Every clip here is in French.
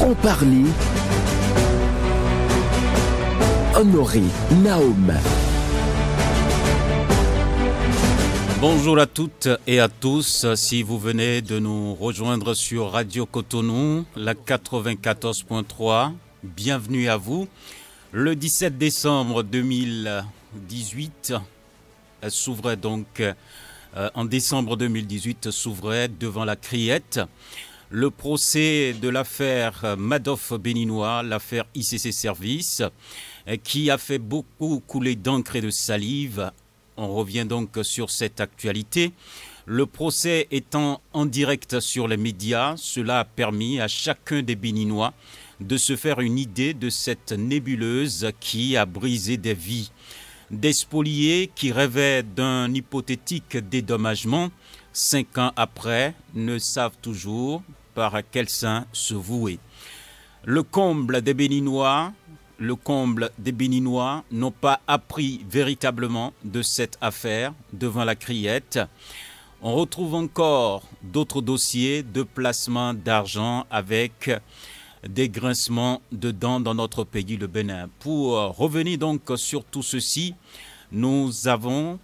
ont parlé. Honoré Naoum. Bonjour à toutes et à tous. Si vous venez de nous rejoindre sur Radio Cotonou, la 94.3, bienvenue à vous. Le 17 décembre 2018 s'ouvrait donc, en décembre 2018 s'ouvrait devant la Criette le procès de l'affaire Madoff béninois, l'affaire ICC Service, qui a fait beaucoup couler d'encre et de salive. On revient donc sur cette actualité. Le procès étant en direct sur les médias, cela a permis à chacun des Béninois de se faire une idée de cette nébuleuse qui a brisé des vies. Des spoliés qui rêvaient d'un hypothétique dédommagement, 5 ans après, ne savent toujours par quel saint se vouer. Le comble des Béninois n'ont pas appris véritablement de cette affaire devant la Criette. On retrouve encore d'autres dossiers de placement d'argent avec des grincements de dents dans notre pays, le Bénin. Pour revenir donc sur tout ceci, nous avons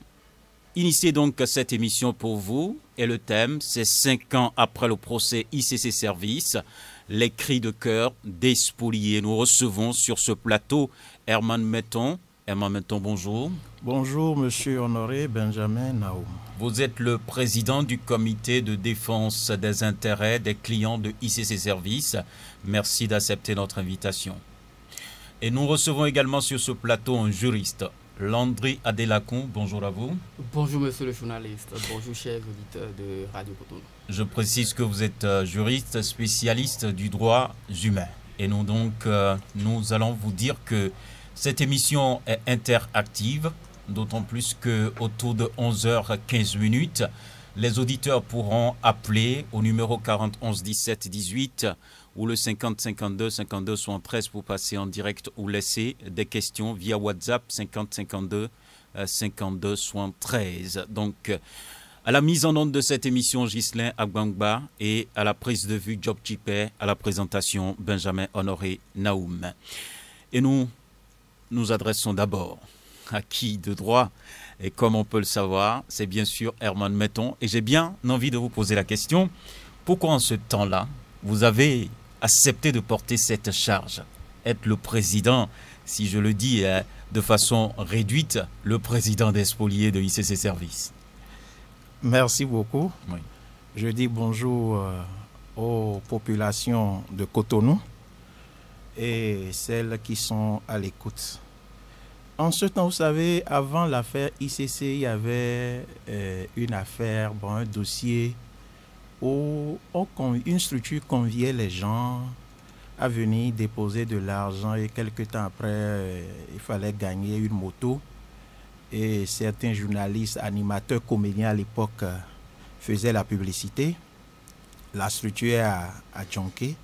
initié donc cette émission pour vous et le thème, c'est 5 ans après le procès ICC Service, les cris de cœur des spoliés. Nous recevons sur ce plateau Herman Metton. Herman Metton, bonjour. Bonjour, monsieur Honoré Benjamin Naoum. Vous êtes le président du comité de défense des intérêts des clients de ICC Service. Merci d'accepter notre invitation. Et nous recevons également sur ce plateau un juriste, Landry Adelakun. Bonjour à vous. Bonjour, monsieur le journaliste. Bonjour, chers auditeurs de Radio Cotonou. Je précise que vous êtes juriste spécialiste du droit humain. Et nous nous allons vous dire que cette émission est interactive, d'autant plus qu'autour de 11h15, les auditeurs pourront appeler au numéro 40 11 17 18 ou le 50 52 52 73 pour passer en direct ou laisser des questions via WhatsApp 50 52 52 73. Donc, à la mise en onde de cette émission, Ghislain Agbangba, et à la prise de vue, Job Chipé, à la présentation, Benjamin Honoré Naoum. Et nous adressons d'abord à qui de droit, et comme on peut le savoir, c'est bien sûr Herman Metton. Et j'ai bien envie de vous poser la question, pourquoi en ce temps-là, vous avez accepté de porter cette charge, être le président, si je le dis de façon réduite, le président des spoliés de ICC Service? Merci beaucoup. Oui. Je dis bonjour aux populations de Cotonou et celles qui sont à l'écoute. En ce temps, vous savez, avant l'affaire ICC, il y avait une affaire, un dossier où une structure conviait les gens à venir déposer de l'argent et quelques temps après, il fallait gagner une moto. Et certains journalistes, animateurs, comédiens à l'époque faisaient la publicité. La structure à Djonké.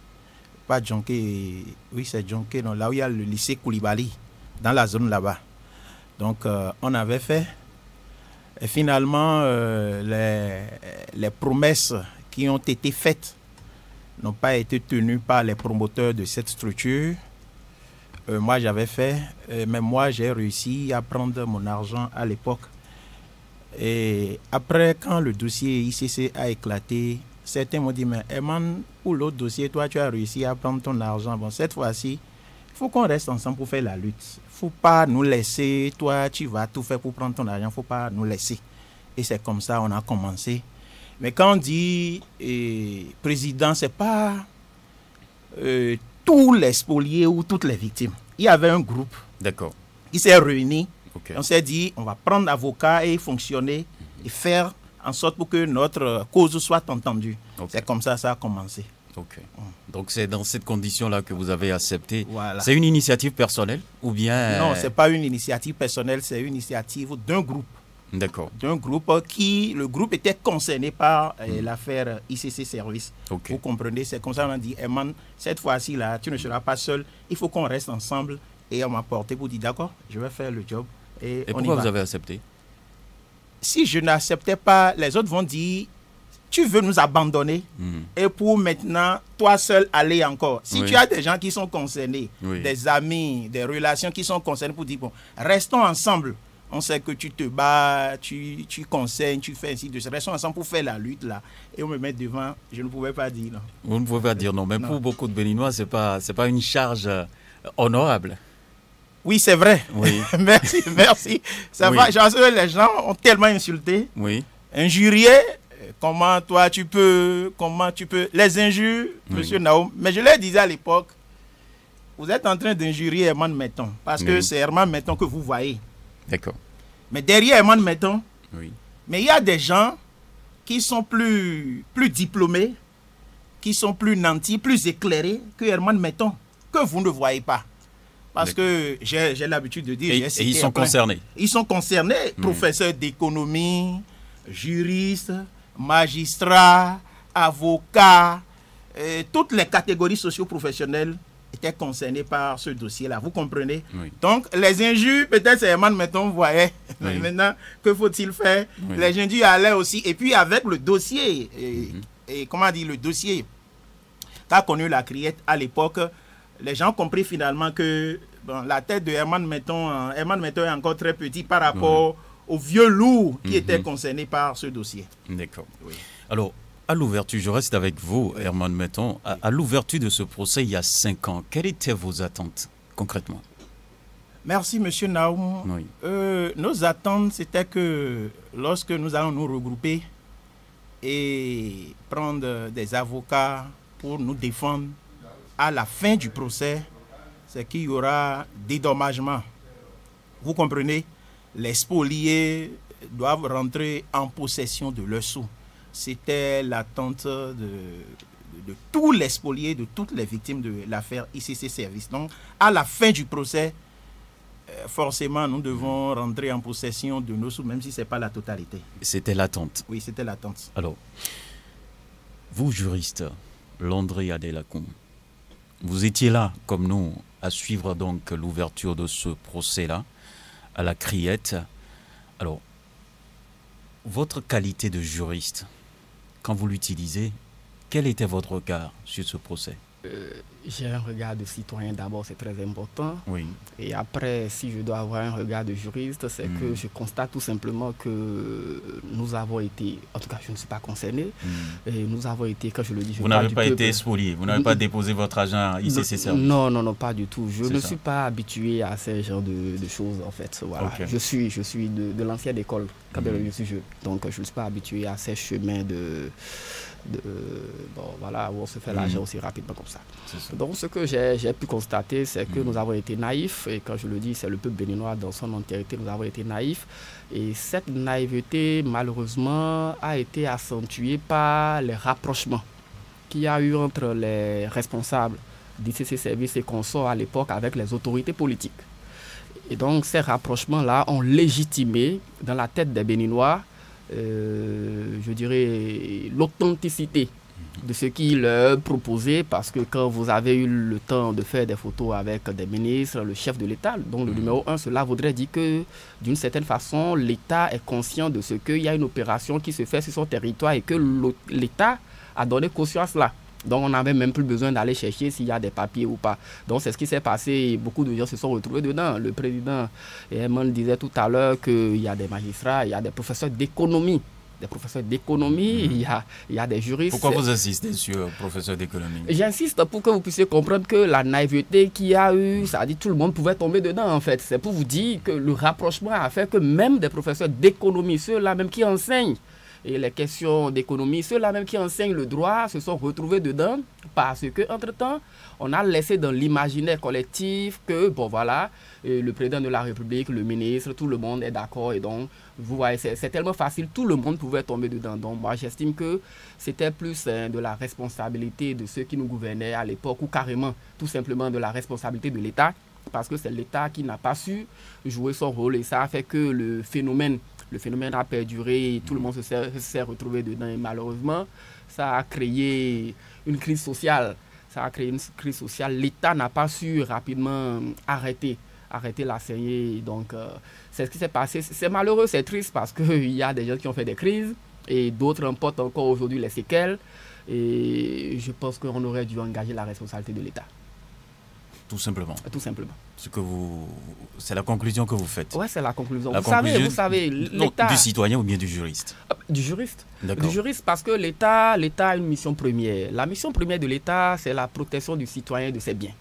Pas Djonké, oui c'est Djonké, non, là où il y a le lycée Koulibaly, dans la zone là-bas. Donc on avait fait. Et finalement, les promesses qui ont été faites n'ont pas été tenues par les promoteurs de cette structure. Moi, j'avais fait, mais moi, j'ai réussi à prendre mon argent à l'époque. Et après, quand le dossier ICC a éclaté, certains m'ont dit, mais Herman, pour l'autre dossier, toi, tu as réussi à prendre ton argent. Bon, cette fois-ci, il faut qu'on reste ensemble pour faire la lutte. Il ne faut pas nous laisser, toi, tu vas tout faire pour prendre ton argent, il ne faut pas nous laisser. Et c'est comme ça qu'on a commencé. Mais quand on dit président, ce n'est pas tous les spoliés ou toutes les victimes. Il y avait un groupe qui s'est réuni. Okay. On s'est dit, on va prendre avocat et fonctionner et faire en sorte pour que notre cause soit entendue. Okay. C'est comme ça ça a commencé. Okay. Donc c'est dans cette condition-là que vous avez accepté. Voilà. C'est une initiative personnelle ou bien... Non, ce n'est pas une initiative personnelle, c'est une initiative d'un groupe. D'accord. D'un groupe le groupe était concerné par l'affaire ICC Service. Okay. Vous comprenez, c'est comme ça qu'on a dit, Herman, cette fois-ci là, tu ne seras pas seul, il faut qu'on reste ensemble. Et on m'a porté pour dire, d'accord, je vais faire le job. Et pourquoi vous avez accepté? Si je n'acceptais pas, les autres vont dire, tu veux nous abandonner et pour maintenant, toi seul aller encore. Si tu as des gens qui sont concernés, des amis, des relations qui sont concernés pour dire, bon, restons ensemble. On sait que tu te bats, tu conseilles, tu fais ainsi de suite. Restons ensemble pour faire la lutte là. Et on me met devant, je ne pouvais pas dire non. Vous ne pouvez pas dire non, mais non. Pour beaucoup de Béninois, c'est pas une charge honorable. Oui, c'est vrai. Oui. merci. Ça va, j'en sais, les gens ont tellement insulté. Oui. Injurié, comment tu peux, les injures, monsieur Naoum. Mais je leur disais à l'époque, vous êtes en train d'injurier Herman Metton, parce que c'est Herman Metton que vous voyez. D'accord. Mais derrière Herman Metton, mais il y a des gens qui sont plus diplômés, qui sont plus nantis, plus éclairés que Herman Metton, que vous ne voyez pas. Parce que j'ai l'habitude de dire... Et ils sont concernés. Ils sont concernés, professeurs d'économie, juristes, magistrats, avocats, toutes les catégories socio-professionnelles étaient concernés par ce dossier-là. Vous comprenez? Donc, les injures, peut-être c'est Herman Metton, vous voyez. Maintenant, que faut-il faire? Les injures allaient aussi. Et puis, avec le dossier, le dossier qu'a connu la Criette à l'époque, les gens ont compris finalement que la tête de Herman Metton est encore très petit par rapport aux vieux loups qui étaient concernés par ce dossier. D'accord. Alors, à l'ouverture, je reste avec vous, Herman Metton. À l'ouverture de ce procès, il y a 5 ans, quelles étaient vos attentes, concrètement? Merci, monsieur Naoum. Nos attentes, c'était que lorsque nous allons nous regrouper et prendre des avocats pour nous défendre, à la fin du procès, c'est qu'il y aura dédommagement. Vous comprenez? Les spoliés doivent rentrer en possession de leurs sous. C'était l'attente de tous les spoliés, de toutes les victimes de l'affaire ICC Service. Donc, à la fin du procès, forcément, nous devons rentrer en possession de nos sous, même si ce n'est pas la totalité. C'était l'attente. Oui, c'était l'attente. Alors, vous, juriste, Landry Adelakun, vous étiez là, comme nous, à suivre donc l'ouverture de ce procès-là, à la Criette. Alors, votre qualité de juriste, quand vous l'utilisez, quel était votre regard sur ce procès? J'ai un regard de citoyen d'abord, c'est très important. Oui. Et après, si je dois avoir un regard de juriste, c'est que je constate tout simplement que nous avons été, en tout cas je ne suis pas concerné, et nous avons été, quand je le dis, vous n'avez pas été spolié, vous n'avez pas déposé votre argent ICC Service? Non, pas du tout. Je ne suis pas habitué à ce genre de choses en fait. Voilà. Okay. Je suis de l'ancienne école, donc je ne suis pas habitué à ces chemins où on se fait l'argent aussi rapidement comme ça. Donc ce que j'ai pu constater, c'est que nous avons été naïfs, et quand je le dis, c'est le peuple béninois dans son entièreté, nous avons été naïfs, et cette naïveté malheureusement a été accentuée par les rapprochements qu'il y a eu entre les responsables d'ICC Service et consorts à l'époque avec les autorités politiques. Et donc ces rapprochements-là ont légitimé dans la tête des Béninois je dirais, l'authenticité de ce qu'il proposait, parce que quand vous avez eu le temps de faire des photos avec des ministres, le chef de l'État, donc le numéro 1, cela voudrait dire que d'une certaine façon, l'État est conscient de ce qu'il y a une opération qui se fait sur son territoire et que l'État a donné caution à cela. Donc on n'avait même plus besoin d'aller chercher s'il y a des papiers ou pas. Donc c'est ce qui s'est passé et beaucoup de gens se sont retrouvés dedans. Le président Herman disait tout à l'heure qu'il y a des magistrats, il y a des professeurs d'économie. Il y a des juristes. Pourquoi vous insistez sur professeurs d'économie? J'insiste pour que vous puissiez comprendre que la naïveté qu'il y a eu, ça dit tout le monde pouvait tomber dedans en fait. C'est pour vous dire que le rapprochement a fait que même des professeurs d'économie, ceux-là même qui enseignent et les questions d'économie, ceux-là même qui enseignent le droit se sont retrouvés dedans parce que entre-temps, on a laissé dans l'imaginaire collectif que, bon voilà, le président de la République, le ministre, tout le monde est d'accord et donc, vous voyez, c'est tellement facile, tout le monde pouvait tomber dedans. Donc moi, j'estime que c'était plus de la responsabilité de ceux qui nous gouvernaient à l'époque ou carrément, tout simplement de la responsabilité de l'État parce que c'est l'État qui n'a pas su jouer son rôle et ça a fait que le phénomène a perduré et tout le monde s'est retrouvé dedans. Et malheureusement, ça a créé une crise sociale. L'État n'a pas su rapidement arrêter la saignée. Donc, c'est ce qui s'est passé. C'est malheureux, c'est triste parce qu'il y a des gens qui ont fait des crises. et d'autres en portent encore aujourd'hui les séquelles. Et je pense qu'on aurait dû engager la responsabilité de l'État. Tout simplement. Tout simplement. C'est la conclusion que vous faites. Oui, c'est la conclusion. Vous savez, l'État... Du citoyen ou bien du juriste? Du juriste. Du juriste, parce que l'État a une mission première. La mission première de l'État, c'est la protection du citoyen et de ses biens.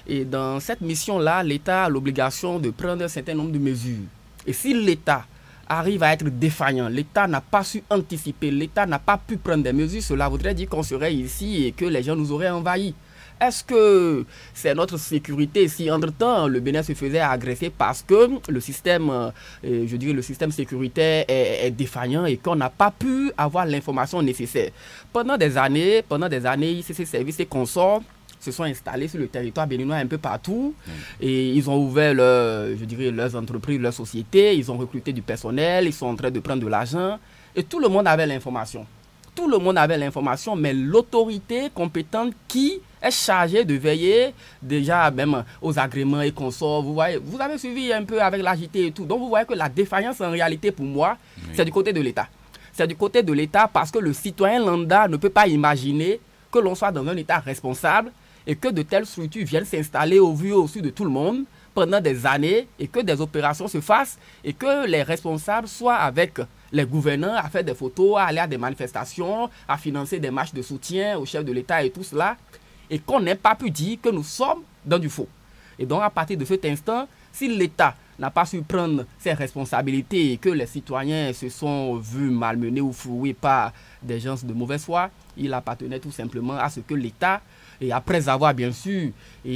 Et dans cette mission-là, l'État a l'obligation de prendre un certain nombre de mesures. Et si l'État arrive à être défaillant, l'État n'a pas su anticiper, l'État n'a pas pu prendre des mesures, cela voudrait dire qu'on serait ici et que les gens nous auraient envahis. Est-ce que c'est notre sécurité si entre-temps le Bénin se faisait agresser parce que le système, le système sécuritaire est défaillant et qu'on n'a pas pu avoir l'information nécessaire? Pendant des années, ICC Services et consorts se sont installés sur le territoire béninois un peu partout et ils ont ouvert leurs entreprises, leurs sociétés, ils ont recruté du personnel, ils sont en train de prendre de l'argent et tout le monde avait l'information. Tout le monde avait l'information, mais l'autorité compétente qui est chargée de veiller déjà même aux agréments et consorts, vous voyez, vous avez suivi un peu avec l'AJT et tout, donc vous voyez que la défaillance en réalité pour moi, c'est du côté de l'État. C'est du côté de l'État parce que le citoyen lambda ne peut pas imaginer que l'on soit dans un État responsable et que de telles structures viennent s'installer au vu et au su de tout le monde pendant des années et que des opérations se fassent et que les responsables soient avec les gouvernants à faire des photos, à aller à des manifestations, à financer des marches de soutien au chef de l'État et tout cela, et qu'on n'ait pas pu dire que nous sommes dans du faux. Et donc à partir de cet instant, si l'État n'a pas su prendre ses responsabilités et que les citoyens se sont vus malmenés ou floués par des gens de mauvaise foi, il appartenait tout simplement à ce que l'État, et après avoir bien sûr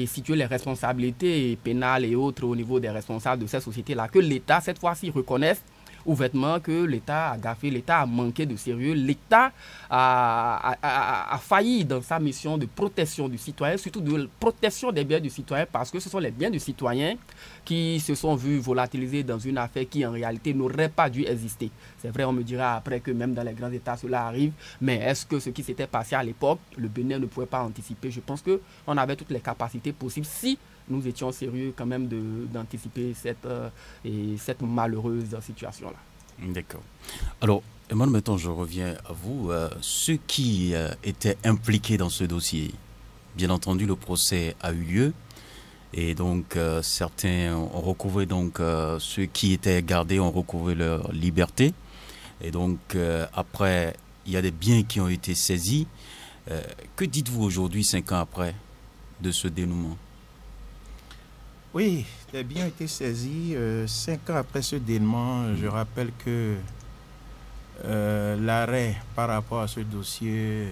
situé les responsabilités pénales et autres au niveau des responsables de ces sociétés-là, que l'État cette fois-ci reconnaisse ouvertement que l'État a gaffé, l'État a manqué de sérieux, l'État a failli dans sa mission de protection du citoyen, surtout de protection des biens du citoyen, parce que ce sont les biens du citoyen qui se sont vus volatiliser dans une affaire qui en réalité n'aurait pas dû exister. C'est vrai, on me dira après que même dans les grands États cela arrive, mais est-ce que ce qui s'était passé à l'époque, le Bénin ne pouvait pas anticiper? Je pense qu'on avait toutes les capacités possibles si nous étions sérieux quand même d'anticiper cette malheureuse situation-là. D'accord. Alors, Emmanuel, maintenant je reviens à vous. Ceux qui étaient impliqués dans ce dossier, bien entendu, le procès a eu lieu. Et donc, certains ont recouvré, ceux qui étaient gardés ont recouvré leur liberté. Et donc, après, il y a des biens qui ont été saisis. Que dites-vous aujourd'hui, 5 ans après, de ce dénouement? Oui, les biens ont été saisis. 5 ans après ce dénouement, je rappelle que l'arrêt par rapport à ce dossier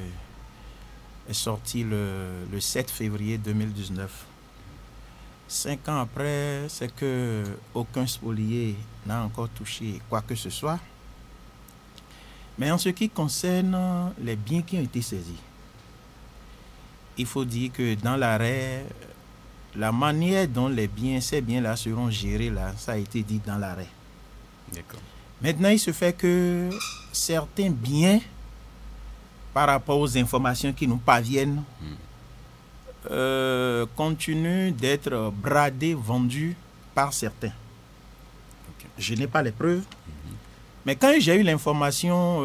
est sorti le 7 février 2019. 5 ans après, c'est que aucun spolié n'a encore touché quoi que ce soit. Mais en ce qui concerne les biens qui ont été saisis, il faut dire que dans l'arrêt, la manière dont ces biens-là seront gérés, là, ça a été dit dans l'arrêt. D'accord. Maintenant, il se fait que certains biens, par rapport aux informations qui nous parviennent, continuent d'être bradés, vendus par certains. Okay. Je n'ai pas les preuves. Mais quand j'ai eu l'information,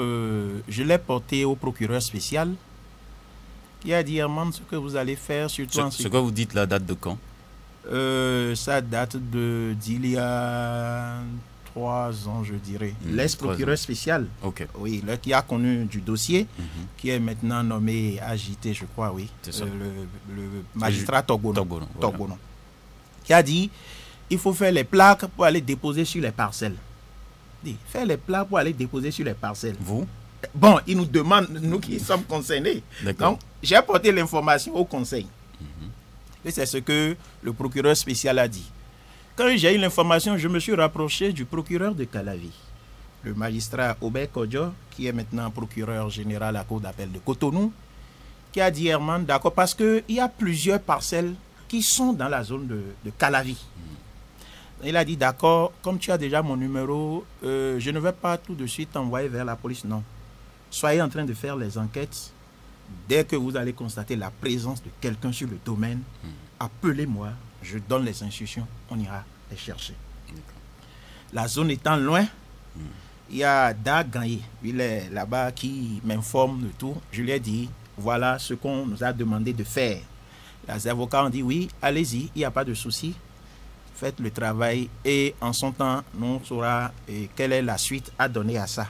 je l'ai portée au procureur spécial qui a dit, Herman, ce que vous allez faire, surtout ce que vous dites, la date de quand? Ça date d'il y a 3 ans, je dirais. L'ex-procureur spécial, oui, qui a connu du dossier, qui est maintenant nommé AJT, je crois, oui. Le magistrat Togbono, voilà. Qui a dit, il faut faire les plaques pour aller déposer sur les parcelles. Faire les plaques pour aller déposer sur les parcelles. Vous? Bon, il nous demande, nous qui sommes concernés. Donc, j'ai apporté l'information au conseil. Et c'est ce que le procureur spécial a dit. Quand j'ai eu l'information, je me suis rapproché du procureur de Calavi, le magistrat Aubert Kodjo, qui est maintenant procureur général à la cour d'appel de Cotonou, qui a dit, Herman, d'accord, parce qu'il y a plusieurs parcelles qui sont dans la zone de Calavi. Il a dit, d'accord, comme tu as déjà mon numéro, je ne vais pas tout de suite t'envoyer vers la police, non. Soyez en train de faire les enquêtes. Dès que vous allez constater la présence de quelqu'un sur le domaine, appelez-moi, je donne les instructions, on ira les chercher. La zone étant loin, il y a Da Gagné, il est là-bas qui m'informe de tout. Je lui ai dit, voilà ce qu'on nous a demandé de faire. Les avocats ont dit, oui, allez-y, il n'y a pas de souci. Faites le travail et en son temps, nous saurons quelle est la suite à donner à ça.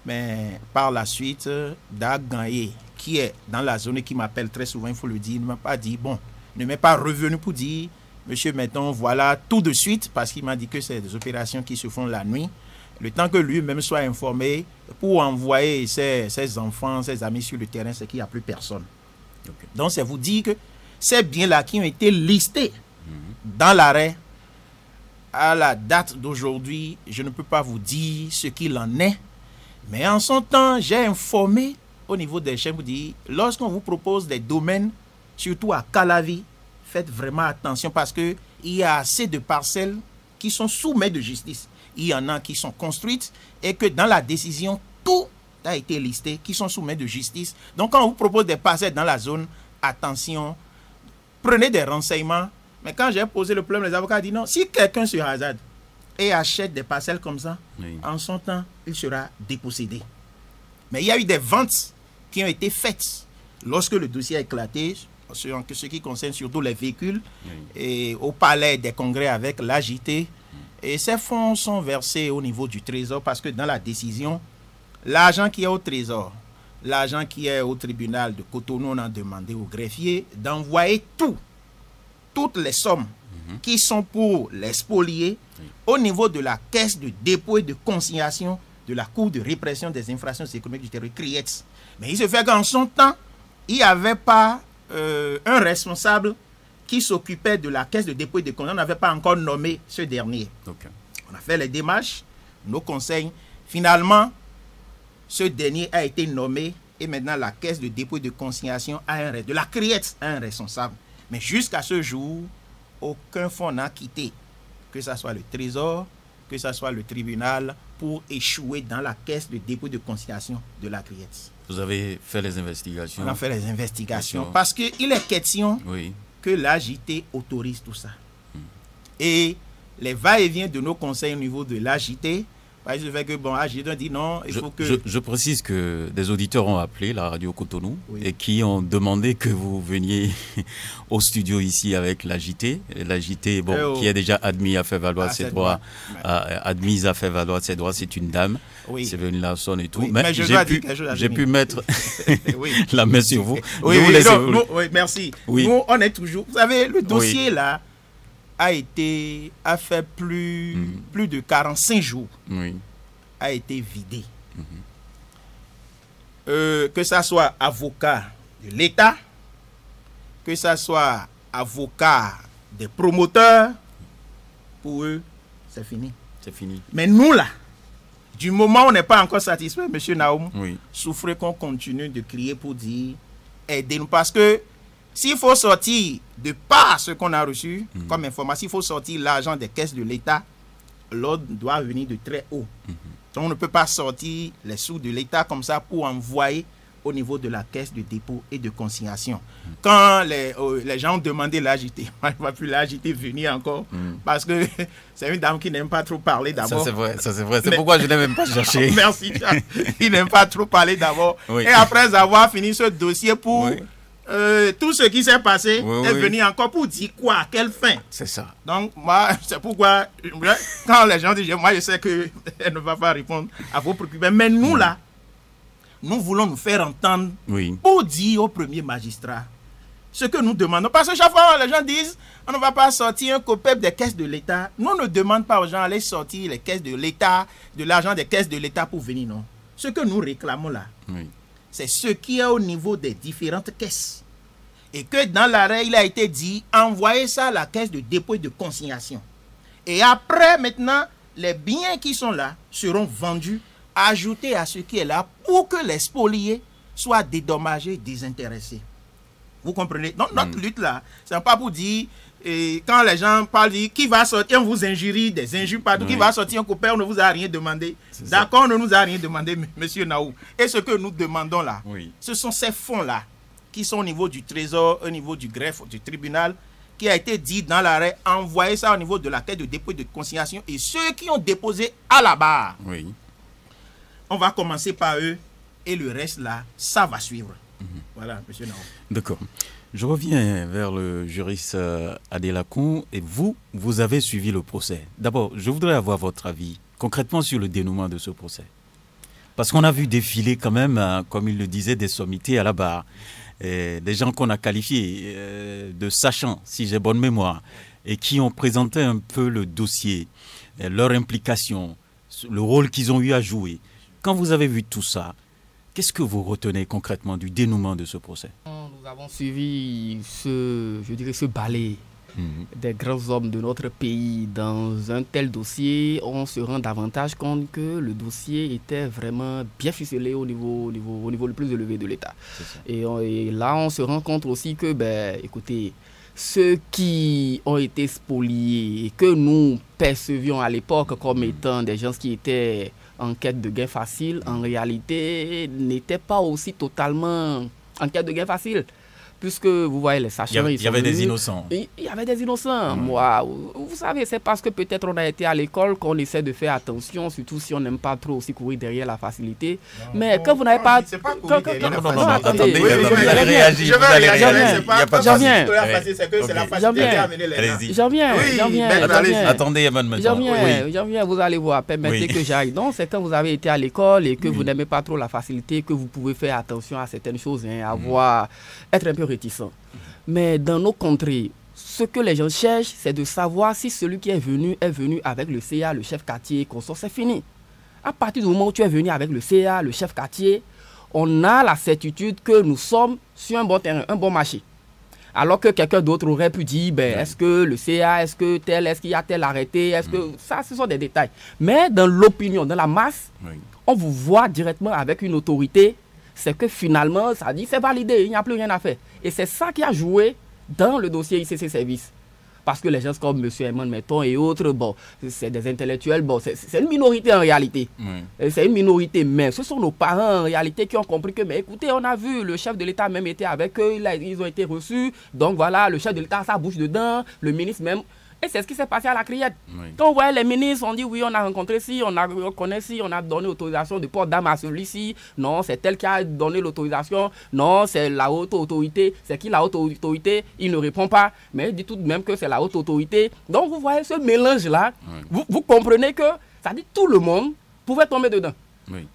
Mais par la suite, Da Gagné, qui est dans la zone et qui m'appelle très souvent, il faut le dire, ne m'a pas dit, bon, ne m'est pas revenu pour dire, monsieur, maintenant, voilà, tout de suite, parce qu'il m'a dit que c'est des opérations qui se font la nuit, le temps que lui-même soit informé pour envoyer ses enfants, ses amis sur le terrain, c'est qu'il n'y a plus personne. Okay. Donc, c'est vous dire que ces biens-là qui ont été listés dans l'arrêt, à la date d'aujourd'hui, je ne peux pas vous dire ce qu'il en est, mais en son temps, j'ai informé au niveau des chefs, vous dire, lorsqu'on vous propose des domaines, surtout à Calavi, faites vraiment attention parce qu'il y a assez de parcelles qui sont sous main de justice. Il y en a qui sont construites et que dans la décision, tout a été listé, qui sont sous main de justice. Donc quand on vous propose des parcelles dans la zone, attention, prenez des renseignements. Mais quand j'ai posé le problème, les avocats ont dit non, si quelqu'un se hasarde et achète des parcelles comme ça, oui, en son temps, il sera dépossédé. Mais il y a eu des ventes qui ont été faites lorsque le dossier a éclaté, ce qui concerne surtout les véhicules, oui, et au palais des congrès avec l'AJT. Et ces fonds sont versés au niveau du trésor parce que dans la décision, l'argent qui est au trésor, l'argent qui est au tribunal de Cotonou, on a demandé au greffier d'envoyer toutes les sommes qui sont pour les spoliés au niveau de la caisse de dépôt et de consignation de la Cour de répression des infractions économiques du terrorisme, CRIEX. Mais il se fait qu'en son temps, il n'y avait pas un responsable qui s'occupait de la caisse de dépôt et de consignation. On n'avait pas encore nommé ce dernier. Okay. On a fait les démarches, nos conseils. Finalement, ce dernier a été nommé et maintenant la caisse de dépôt et de consignation de la CRIEX a un responsable. Mais jusqu'à ce jour, aucun fonds n'a quitté, que ce soit le trésor, que ce soit le tribunal, pour échouer dans la caisse de dépôt et de consignation de la CRIEX. Vous avez fait les investigations? On a fait les investigations parce qu'il est question que l'AJT autorise tout ça. Et les va-et-vient de nos conseils au niveau de l'AJT, parce que fait que bon, AJT dit non, il faut que... Je précise que des auditeurs ont appelé la radio Cotonou et qui ont demandé que vous veniez au studio ici avec l'AJT. L'AJT, bon, qui est déjà admis à faire valoir ses droits, admise à faire valoir ses droits, c'est une dame. Oui. C'est une Larson et tout. Oui, mais j'ai pu mettre la main sur vous. Oui, merci. Oui. Nous, on est toujours... Vous savez, le dossier là a fait plus de 45 jours. A été vidé. Que ça soit avocat de l'État, que ça soit avocat des promoteurs, pour eux, c'est fini. C'est fini. Mais nous là, du moment où on n'est pas encore satisfait, M. Naoum, souffrez qu'on continue de crier pour dire aidez-nous. Parce que s'il faut sortir de par ce qu'on a reçu comme information, il faut sortir l'argent des caisses de l'État, l'ordre doit venir de très haut. Donc on ne peut pas sortir les sous de l'État comme ça pour envoyer au niveau de la caisse de dépôt et de consignation. Quand les gens ont demandé l'AJT, on ne va plus l'AJT venir encore parce que c'est une dame qui n'aime pas trop parler d'abord. Ça c'est vrai. C'est pourquoi je n'ai même pas cherché. Merci. Il n'aime pas trop parler d'abord. Et après avoir fini ce dossier pour... tout ce qui s'est passé est venu encore pour dire quoi, à quelle fin. C'est ça. Donc, moi, c'est pourquoi, quand les gens disent, moi, je sais qu'elle ne va pas répondre à vos préoccupations. Mais nous, là, nous voulons nous faire entendre pour dire au premier magistrat ce que nous demandons. Parce que chaque fois, les gens disent, on ne va pas sortir un copep des caisses de l'État. Nous, on ne demande pas aux gens d'aller sortir les caisses de l'État, de l'argent des caisses de l'État pour venir, non. Ce que nous réclamons là, c'est ce qui est au niveau des différentes caisses. Et que dans l'arrêt, il a été dit, envoyez ça à la caisse de dépôt et de consignation. Et après, maintenant, les biens qui sont là seront vendus, ajoutés à ce qui est là, pour que les spoliés soient dédommagés, désintéressés. Vous comprenez? Donc, notre lutte là, c'est pas pour dire, quand les gens parlent, qui va sortir, on vous injurie, des injures partout, qui va sortir un copain, on ne vous a rien demandé. D'accord, on ne nous a rien demandé, monsieur Naou. Et ce que nous demandons là, ce sont ces fonds là, qui sont au niveau du trésor, au niveau du greffe, du tribunal, qui a été dit dans l'arrêt, envoyez ça au niveau de la caisse de dépôt et de consignation et ceux qui ont déposé à la barre. Oui. On va commencer par eux et le reste là, ça va suivre. Voilà, monsieur Naom. D'accord. Je reviens vers le juriste Adelakun et vous avez suivi le procès. D'abord, je voudrais avoir votre avis concrètement sur le dénouement de ce procès. Parce qu'on a vu défiler quand même, comme il le disait, des sommités à la barre. Des gens qu'on a qualifiés de sachants, si j'ai bonne mémoire, et qui ont présenté un peu le dossier, leur implication, le rôle qu'ils ont eu à jouer. Quand vous avez vu tout ça, qu'est-ce que vous retenez concrètement du dénouement de ce procès? Nous avons suivi ce balai des grands hommes de notre pays dans un tel dossier. On se rend davantage compte que le dossier était vraiment bien ficelé au niveau le plus élevé de l'État. Et là, on se rend compte aussi que, écoutez, ceux qui ont été spoliés et que nous percevions à l'époque comme étant des gens qui étaient en quête de gain facile, en réalité, n'étaient pas aussi totalement en quête de gain facile. Puisque vous voyez les sachants, il y avait des innocents. Il y avait des innocents. Moi, vous savez, c'est parce que peut-être on a été à l'école qu'on essaie de faire attention, surtout si on n'aime pas trop aussi courir derrière la facilité. Mais quand vous n'avez pas... C'est pas courir derrière la facilité. Non, attendez, vous allez réagir. Je vais réagir. J'en viens. C'est que c'est la facilité à amener les gens. J'en viens. Attendez, Emmanuel. J'en viens, vous allez voir. Permettez que j'aille. Donc, c'est quand vous avez été à l'école et que vous n'aimez pas trop la facilité que vous pouvez faire attention à certaines choses, être un peu réticent. Mais dans nos contrées, ce que les gens cherchent, c'est de savoir si celui qui est venu avec le CA, le chef quartier, consort, c'est fini. À partir du moment où tu es venu avec le CA, le chef quartier, on a la certitude que nous sommes sur un bon terrain, un bon marché. Alors que quelqu'un d'autre aurait pu dire, est-ce que le CA, est-ce qu'il y a tel arrêté, est-ce que... Ça, ce sont des détails. Mais dans l'opinion, dans la masse, on vous voit directement avec une autorité, c'est que finalement, ça dit c'est validé, il n'y a plus rien à faire. Et c'est ça qui a joué dans le dossier ICC Service. Parce que les gens comme M. Emmanuel Metton et autres, c'est des intellectuels, c'est une minorité en réalité. C'est une minorité, mais ce sont nos parents en réalité qui ont compris que, mais écoutez, on a vu, le chef de l'État même était avec eux, ils ont été reçus, donc voilà, le chef de l'État, ça bouge dedans, le ministre même. Et c'est ce qui s'est passé à la Criette. Quand on voyait les ministres, on dit oui, on a rencontré ci, on connaît ci, on a donné l'autorisation de port d'armes à celui-ci. Non, c'est tel qui a donné l'autorisation. Non, c'est la haute autorité. C'est qui la haute autorité? Il ne répond pas. Mais il dit tout de même que c'est la haute autorité. Donc vous voyez ce mélange-là. Vous comprenez que ça dit tout le monde pouvait tomber dedans.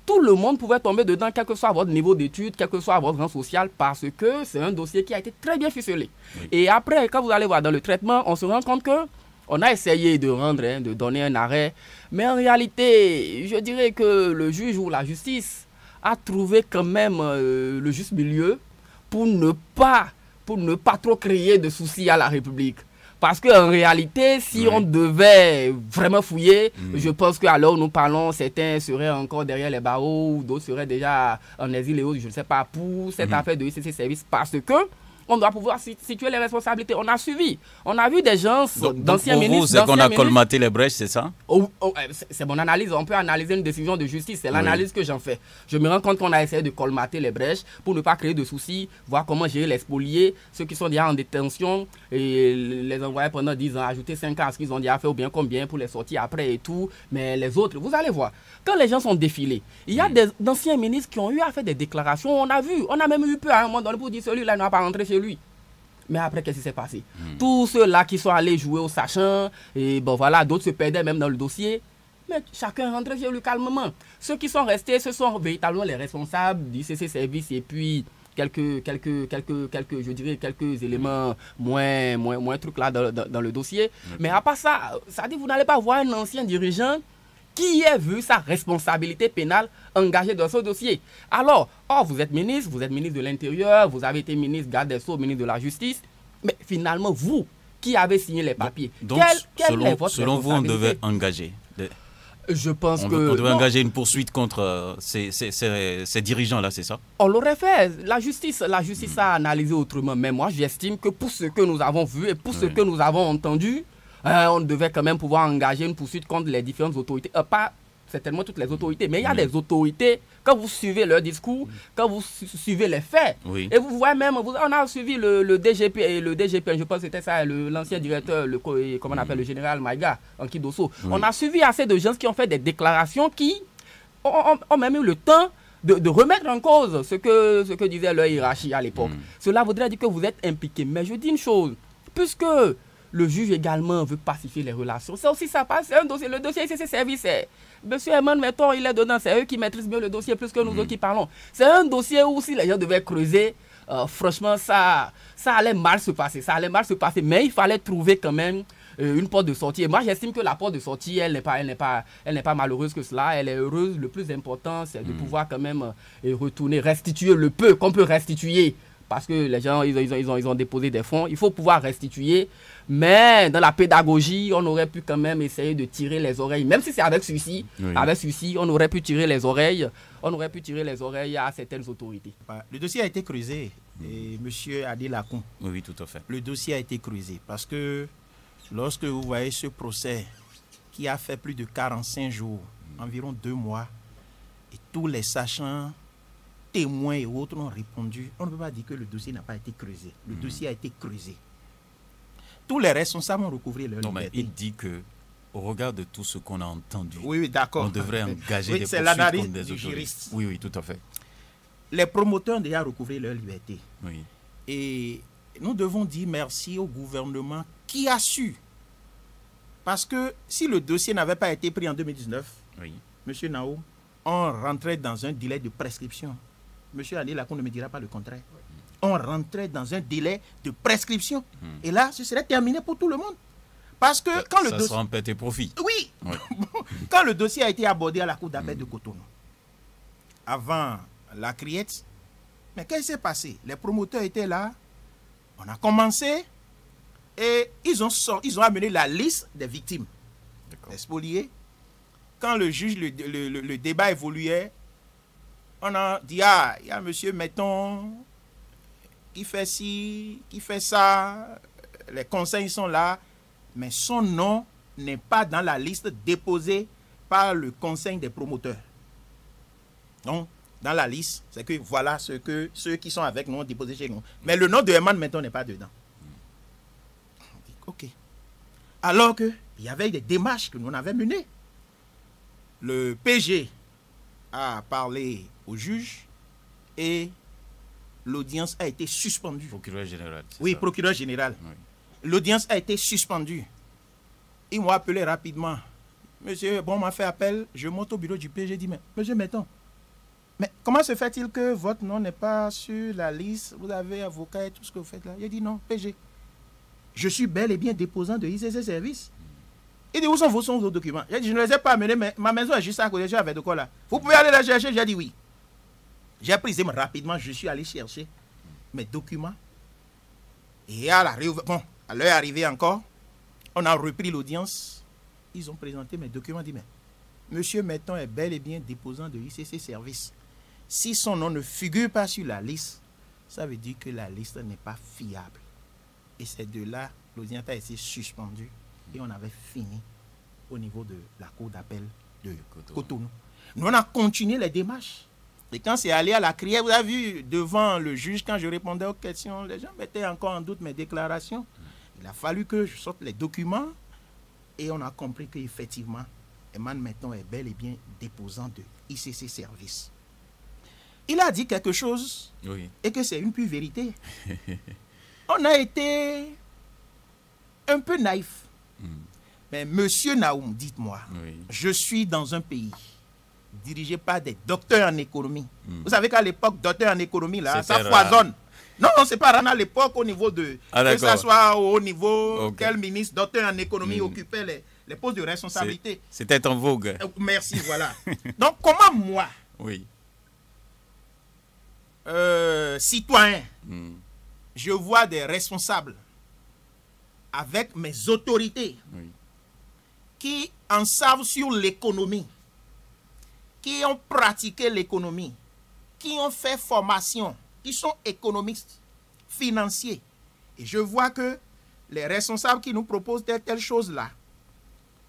Tout le monde pouvait tomber dedans, quel que soit votre niveau d'études, quel que soit votre rang social, parce que c'est un dossier qui a été très bien ficelé. Et après, quand vous allez voir dans le traitement, on se rend compte que on a essayé de de donner un arrêt, mais en réalité, je dirais que le juge ou la justice a trouvé quand même le juste milieu pour ne pas trop créer de soucis à la République. Parce qu'en réalité, si on devait vraiment fouiller, je pense qu'à l'heure où nous parlons, certains seraient encore derrière les barreaux, d'autres seraient déjà en exil et autres, je ne sais pas, pour cette affaire de ICC Service, parce que on doit pouvoir situer les responsabilités. On a suivi. On a vu des gens d'anciens ministres. Pour vous, c'est qu'on a colmaté les brèches, c'est ça? C'est mon analyse. On peut analyser une décision de justice. C'est l'analyse que j'en fais. Je me rends compte qu'on a essayé de colmater les brèches pour ne pas créer de soucis, voir comment gérer les spoliés, ceux qui sont déjà en détention, et les envoyer pendant 10 ans, ajouter 5 ans à ce qu'ils ont déjà fait ou bien combien pour les sortir après et tout. Mais les autres, vous allez voir. Quand les gens sont défilés, il y a d'anciens ministres qui ont eu à faire des déclarations. On a même eu peur à un moment donné pour dire celui-là ne va pas rentrer chez lui. Mais après, qu'est-ce qui s'est passé? Tous ceux-là qui sont allés jouer au sachant, et voilà, d'autres se perdaient même dans le dossier. Mais chacun rentrait chez lui calmement. Ceux qui sont restés, ce sont véritablement les responsables du ICC Service et puis quelques éléments moins trucs là dans le dossier. Mais à part ça, ça dit vous n'allez pas voir un ancien dirigeant qui ait vu sa responsabilité pénale engagée dans ce dossier. Alors, vous êtes ministre de l'Intérieur, vous avez été ministre garde des Sceaux, ministre de la Justice, mais finalement, vous, qui avez signé les papiers, donc, selon vous, on devait engager Je pense on devait engager une poursuite contre ces dirigeants-là, c'est ça? On l'aurait fait. La justice a analysé autrement. Mais moi, j'estime que pour ce que nous avons vu et pour ce que nous avons entendu, on devait quand même pouvoir engager une poursuite contre les différentes autorités. Pas certainement toutes les autorités, mais il y a des autorités, quand vous suivez leur discours, quand vous suivez les faits, et vous voyez même, on a suivi le DGP, je pense que c'était ça, l'ancien directeur, comment on appelle, le général Maïga, Anki Dosso. On a suivi assez de gens qui ont fait des déclarations qui ont même eu le temps de remettre en cause ce que disait leur hiérarchie à l'époque. Cela voudrait dire que vous êtes impliqué. Mais je dis une chose, puisque le juge également veut pacifier les relations, ça aussi ça passe, c'est un dossier, le dossier ICC Service, monsieur Herman Metton, il est dedans, c'est eux qui maîtrisent mieux le dossier plus que nous autres qui parlons. C'est un dossier où si les gens devaient creuser, franchement ça allait mal se passer, mais il fallait trouver quand même une porte de sortie. Et moi, j'estime que la porte de sortie, elle n'est pas malheureuse que cela. Elle est heureuse. Le plus important, c'est de pouvoir quand même retourner, restituer le peu qu'on peut restituer. Parce que les gens, ils ont déposé des fonds. Il faut pouvoir restituer. Mais dans la pédagogie, on aurait pu quand même essayer de tirer les oreilles. Même si c'est avec celui-ci, on aurait pu tirer les oreilles. On aurait pu tirer les oreilles à certaines autorités. Le dossier a été creusé. Et M. Adi Lacon. Oui, tout à fait. Le dossier a été creusé. Parce que lorsque vous voyez ce procès qui a fait plus de 45 jours, environ 2 mois, et tous les sachants, témoins et autres ont répondu, on ne peut pas dire que le dossier n'a pas été creusé. Le dossier a été creusé. Tous les responsables ont recouvré leur liberté. Mais il dit que, au regard de tout ce qu'on a entendu, d'accord. On devrait engager des poursuites contre des autorités. Oui, tout à fait. Les promoteurs ont déjà recouvré leur liberté. Oui. Et nous devons dire merci au gouvernement qui a su. Parce que si le dossier n'avait pas été pris en 2019, M. Naoum, on rentrait dans un délai de prescription. M. Adi Lacon ne me dira pas le contraire. On rentrait dans un délai de prescription. Et là, ce serait terminé pour tout le monde. Parce que quand le dossier... Ça sera un petit profit. Oui. Quand le dossier a été abordé à la Cour d'appel de Cotonou, avant la criette, mais qu'est-ce qui s'est passé? Les promoteurs étaient là, on a commencé, et ils ont amené la liste des victimes. Les spoliés. Quand le juge, le débat évoluait, on a dit, il y a monsieur Metton qui fait ci, qui fait ça, les conseils sont là, mais son nom n'est pas dans la liste déposée par le conseil des promoteurs. Donc, dans la liste, c'est que voilà ce que ceux qui sont avec nous ont déposé chez nous. Mais le nom de Herman Metton n'est pas dedans. Ok. Alors qu'il y avait des démarches que nous avons menées. Le PG a parlé au juge et l'audience a été suspendue. Procureur général. Oui, procureur général. Oui. L'audience a été suspendue. Ils m'ont appelé rapidement. Monsieur, bon, on m'a fait appel. Je monte au bureau du PG. J'ai dit, mais monsieur Metton, mais comment se fait-il que votre nom n'est pas sur la liste? Vous avez avocat et tout ce que vous faites là. Il dit non, PG. Je suis bel et bien déposant de ICC Service. Il dit, où sont vos documents? J'ai dit, je ne les ai pas amenés, mais ma maison est juste à côté. J'avais de quoi là? Vous pouvez aller la chercher? J'ai dit oui. J'ai pris rapidement, je suis allé chercher mes documents. Et à l'heure arrivée encore, on a repris l'audience. Ils ont présenté mes documents. Dit, mais monsieur Metton est bel et bien déposant de ICC Service. Si son nom ne figure pas sur la liste, ça veut dire que la liste n'est pas fiable. Et c'est de là, l'audience a été suspendue et on avait fini au niveau de la cour d'appel de Cotonou. Nous, on a continué les démarches. Et quand c'est allé à la criée, vous avez vu devant le juge, quand je répondais aux questions, les gens mettaient encore en doute mes déclarations. Il a fallu que je sorte les documents et on a compris qu'effectivement, Herman Metton est bel et bien déposant de ICC Service. Il a dit quelque chose et que c'est une pure vérité. On a été un peu naïf. Mais monsieur Naoum, dites-moi, je suis dans un pays dirigé par des docteurs en économie. Vous savez qu'à l'époque, docteur en économie, là, ça foisonne. Non, c'est pas rare à l'époque au niveau de... que ça soit au niveau... Quel ministre, docteur en économie, occupait les postes de responsabilité. C'était en vogue. Merci, voilà. Donc, comment moi, citoyen, je vois des responsables avec mes autorités qui en savent sur l'économie, qui ont pratiqué l'économie, qui ont fait formation, qui sont économistes, financiers. Et je vois que les responsables qui nous proposent telle chose là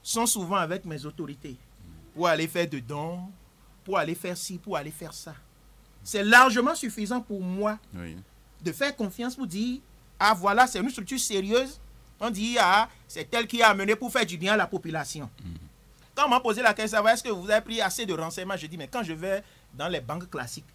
sont souvent avec mes autorités pour aller faire de dons, pour aller faire ci, pour aller faire ça. C'est largement suffisant pour moi de faire confiance pour dire, ah voilà, c'est une structure sérieuse. On dit, ah, c'est elle qui a amené pour faire du bien à la population. Quand on m'a posé la question, est-ce que vous avez pris assez de renseignements? Je dis, mais quand je vais dans les banques classiques,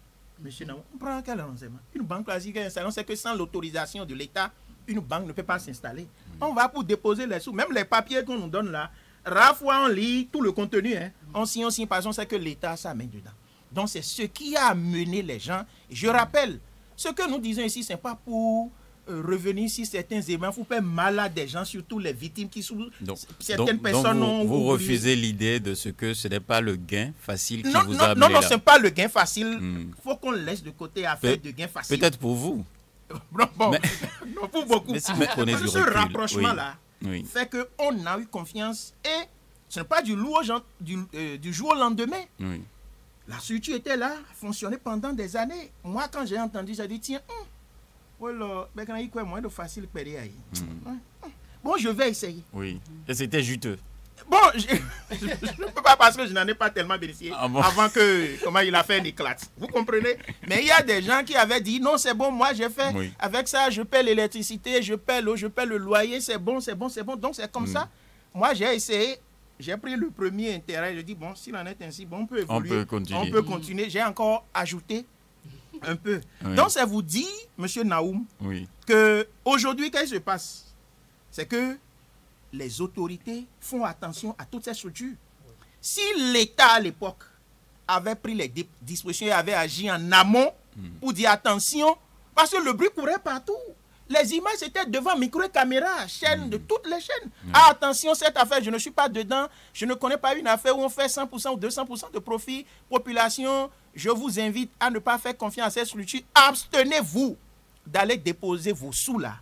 monsieur Naoum, on prend quel renseignement? Une banque classique, on sait que sans l'autorisation de l'État, une banque ne peut pas s'installer. On va pour déposer les sous, même les papiers qu'on nous donne là, rare fois on lit tout le contenu, hein. On signe, parce qu'on sait que l'État ça met dedans. Donc c'est ce qui a amené les gens. Je rappelle, ce que nous disons ici, ce n'est pas pour revenir sur certains événements, il faut faire mal à des gens, surtout les victimes qui sont... Certaines personnes ont... Vous refusez l'idée de ce que ce n'est pas le gain facile qui vous a amené Non, là. ce n'est pas le gain facile. Il faut qu'on laisse de côté à faire de gain facile. Peut-être pour vous. Non, pour beaucoup. Mais si vous prenez du recul, ce rapprochement-là fait qu'on a eu confiance et ce n'est pas du jour au lendemain. La structure était là, fonctionnait pendant des années. Moi, quand j'ai entendu, j'ai dit, tiens, bon, je vais essayer. Oui, et c'était juteux. Bon, je ne peux pas parce que je n'en ai pas tellement bénéficié avant que, comment il a fait un éclat. Vous comprenez? Mais il y a des gens qui avaient dit, non, c'est bon, moi j'ai fait, avec ça, je paie l'électricité, je paie l'eau, je paie le loyer, c'est bon, c'est bon, c'est bon. Donc c'est comme ça. Moi j'ai essayé, j'ai pris le premier intérêt, je dis, bon, s'il en est ainsi, bon, on peut évoluer. On peut continuer. J'ai encore ajouté un peu. Donc ça vous dit, monsieur Naoum, que aujourd'hui, qu'est-ce qui se passe? C'est que les autorités font attention à toutes ces structures. Si l'État à l'époque avait pris les dispositions et avait agi en amont pour dire attention, parce que le bruit courait partout. Les images étaient devant micro-caméras, chaînes de toutes les chaînes. Ah, attention, cette affaire, je ne suis pas dedans. Je ne connais pas une affaire où on fait 100% ou 200% de profit. Population, je vous invite à ne pas faire confiance à cette structure. Abstenez-vous d'aller déposer vos sous là.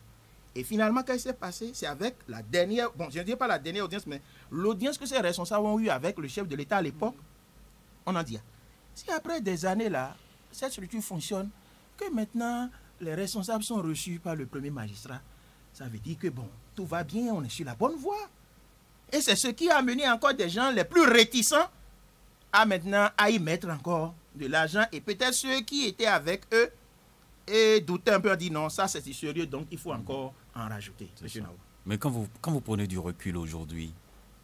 Et finalement, qu'est-ce qui s'est passé? C'est avec la dernière, bon, je ne dis pas la dernière audience, mais l'audience que ces responsables ont eu avec le chef de l'État à l'époque, on en dit, si après des années là, cette structure fonctionne, que maintenant les responsables sont reçus par le premier magistrat, ça veut dire que bon, tout va bien, on est sur la bonne voie. Et c'est ce qui a amené encore des gens les plus réticents à maintenant à y mettre encore de l'argent. Et peut-être ceux qui étaient avec eux et doutaient un peu, ont dit non, ça c'est sérieux, donc il faut encore en rajouter. Mais quand vous prenez du recul aujourd'hui,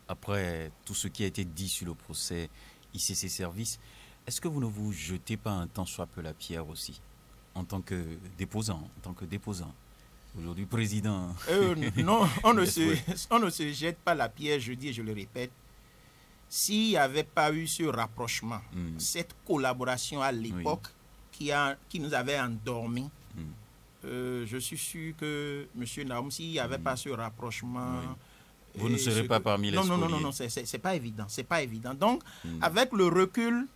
après tout ce qui a été dit sur le procès ICC Services, est-ce que vous ne vous jetez pas un tant soit peu la pierre aussi, en tant que déposant, aujourd'hui président? Non, on ne se jette pas la pierre, je dis et je le répète. S'il n'y avait pas eu ce rapprochement, cette collaboration à l'époque qui nous avait endormis, je suis sûr que M. Naoum, s'il n'y avait pas ce rapprochement... Vous ne serez pas parmi les spoliés. Non, c'est pas évident. C'est pas évident. Donc, avec le recul,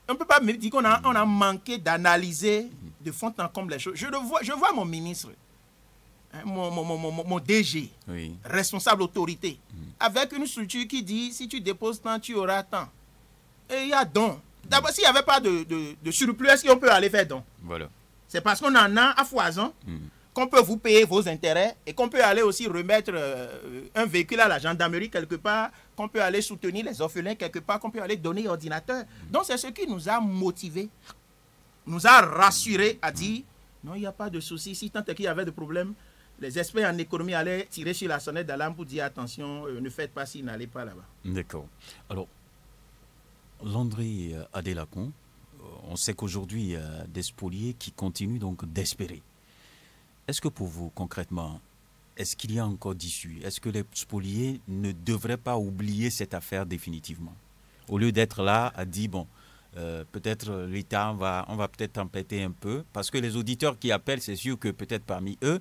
on ne peut pas me dire qu'on a manqué d'analyser de fond en comble les choses. Je vois mon ministre, mon DG, responsable autorité, avec une structure qui dit, si tu déposes tant, tu auras tant. Et il y a don. D'abord, s'il n'y avait pas de surplus, est-ce qu'on peut aller faire don? Voilà. C'est parce qu'on en a à foison qu'on peut vous payer vos intérêts et qu'on peut aller aussi remettre un véhicule à la gendarmerie quelque part, qu'on peut aller soutenir les orphelins quelque part, qu'on peut aller donner un ordinateur. Donc c'est ce qui nous a motivés, nous a rassurés à dire non, il n'y a pas de souci. Si tant est qu'il y avait des problèmes, les experts en économie allaient tirer sur la sonnette d'alarme pour dire attention, ne faites pas si, n'allez pas là-bas. D'accord. Alors, Landry Adélakon, on sait qu'aujourd'hui, il y a des spoliés qui continuent donc d'espérer. Est-ce que pour vous, concrètement, est-ce qu'il y a encore d'issue? Est-ce que les spoliés ne devraient pas oublier cette affaire définitivement? Au lieu d'être là à dire, bon, peut-être l'État, on va peut-être tempêter un peu, parce que les auditeurs qui appellent, c'est sûr que peut-être parmi eux,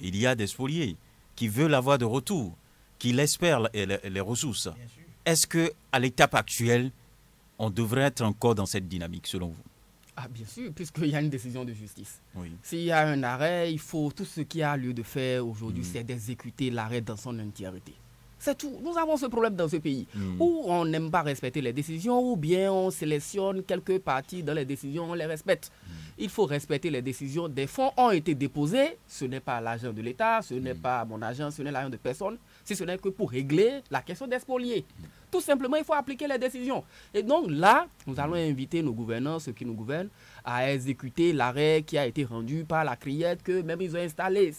il y a des spoliés qui veulent avoir de retour, qui l'espèrent les ressources. Est-ce qu'à l'étape actuelle, on devrait être encore dans cette dynamique, selon vous? Ah, bien sûr, puisqu'il y a une décision de justice. S'il y a un arrêt, il faut tout ce qui a lieu de faire aujourd'hui, c'est d'exécuter l'arrêt dans son entièreté. C'est tout. Nous avons ce problème dans ce pays, où on n'aime pas respecter les décisions, ou bien on sélectionne quelques parties dans les décisions, on les respecte. Il faut respecter les décisions. Des fonds ont été déposés, ce n'est pas l'argent de l'État, ce n'est pas mon argent, ce n'est l'argent de personne, si ce n'est que pour régler la question des spoliés. Tout simplement, il faut appliquer les décisions. Et donc là, nous allons inviter nos gouvernants, ceux qui nous gouvernent, à exécuter l'arrêt qui a été rendu par la criette que même ils ont installé.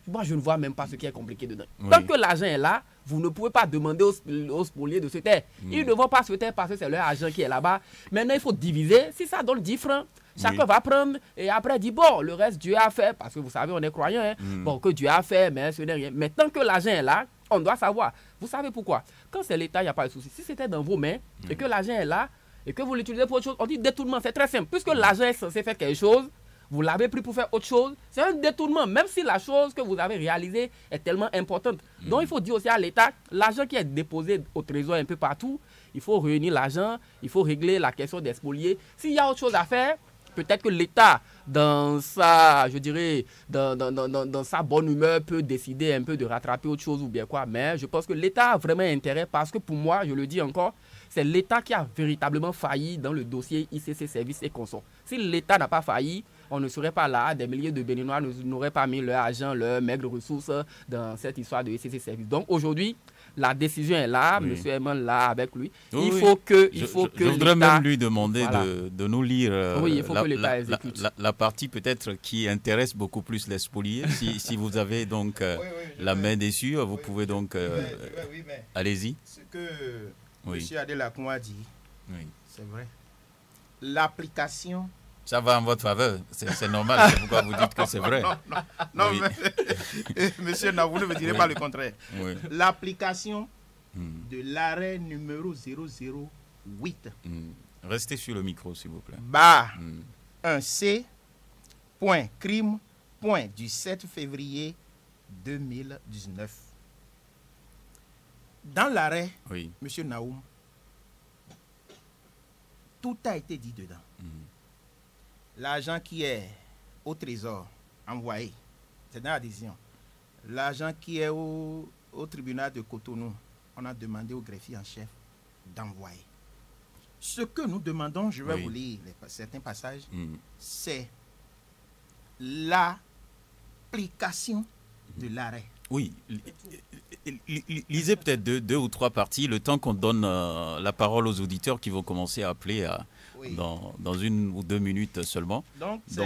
Moi, je ne vois même pas ce qui est compliqué dedans. Oui. Tant que l'argent est là, vous ne pouvez pas demander aux spoliés de se taire. Ils ne vont pas se taire parce que c'est leur argent qui est là-bas. Maintenant, il faut diviser. Si ça donne 10 francs, chacun va prendre et après dire, bon, le reste, Dieu a fait. Parce que vous savez, on est croyants. Hein? Bon, que Dieu a fait, mais ce n'est rien. Mais tant que l'argent est là, on doit savoir. Vous savez pourquoi? Quand c'est l'État, il n'y a pas de souci. Si c'était dans vos mains et que l'argent est là et que vous l'utilisez pour autre chose, on dit détournement. C'est très simple. Puisque l'argent est censé faire quelque chose, vous l'avez pris pour faire autre chose, c'est un détournement, même si la chose que vous avez réalisée est tellement importante. Donc il faut dire aussi à l'État, l'argent qui est déposé au trésor un peu partout, il faut réunir l'argent, il faut régler la question des spoliés. S'il y a autre chose à faire, peut-être que l'État, dans sa, je dirais, dans sa bonne humeur, peut décider un peu de rattraper autre chose ou bien quoi. Mais je pense que l'État a vraiment intérêt parce que pour moi, je le dis encore, c'est l'État qui a véritablement failli dans le dossier ICC Services et Consorts. Si l'État n'a pas failli, on ne serait pas là, des milliers de Béninois n'auraient pas mis leur argent, leurs maigres ressources dans cette histoire de ICC Services. Donc aujourd'hui, la décision est là, M. Eman là avec lui. Oui, il faut que je voudrais même lui demander de nous lire la partie peut-être qui intéresse beaucoup plus les spoliés. Si vous avez donc la main dessus, vous pouvez donc... allez-y. Ce que M. Adelacon a dit, c'est vrai. L'application... Ça va en votre faveur, c'est normal, c'est pourquoi vous dites que c'est vrai. Non, mais, monsieur, non, vous ne me direz pas le contraire. Oui. L'application de l'arrêt numéro 008. Restez sur le micro, s'il vous plaît. Un C.crime. Du 7 février 2019. Dans l'arrêt, monsieur Naoum, tout a été dit dedans. L'argent qui est au trésor envoyé, c'est dans la décision. L'argent qui est au tribunal de Cotonou, on a demandé au greffier en chef d'envoyer. Ce que nous demandons, je vais vous lire certains passages, c'est l'application de l'arrêt. Oui, lisez peut-être deux ou trois parties, le temps qu'on donne la parole aux auditeurs qui vont commencer à appeler dans 1 ou 2 minutes seulement. Donc je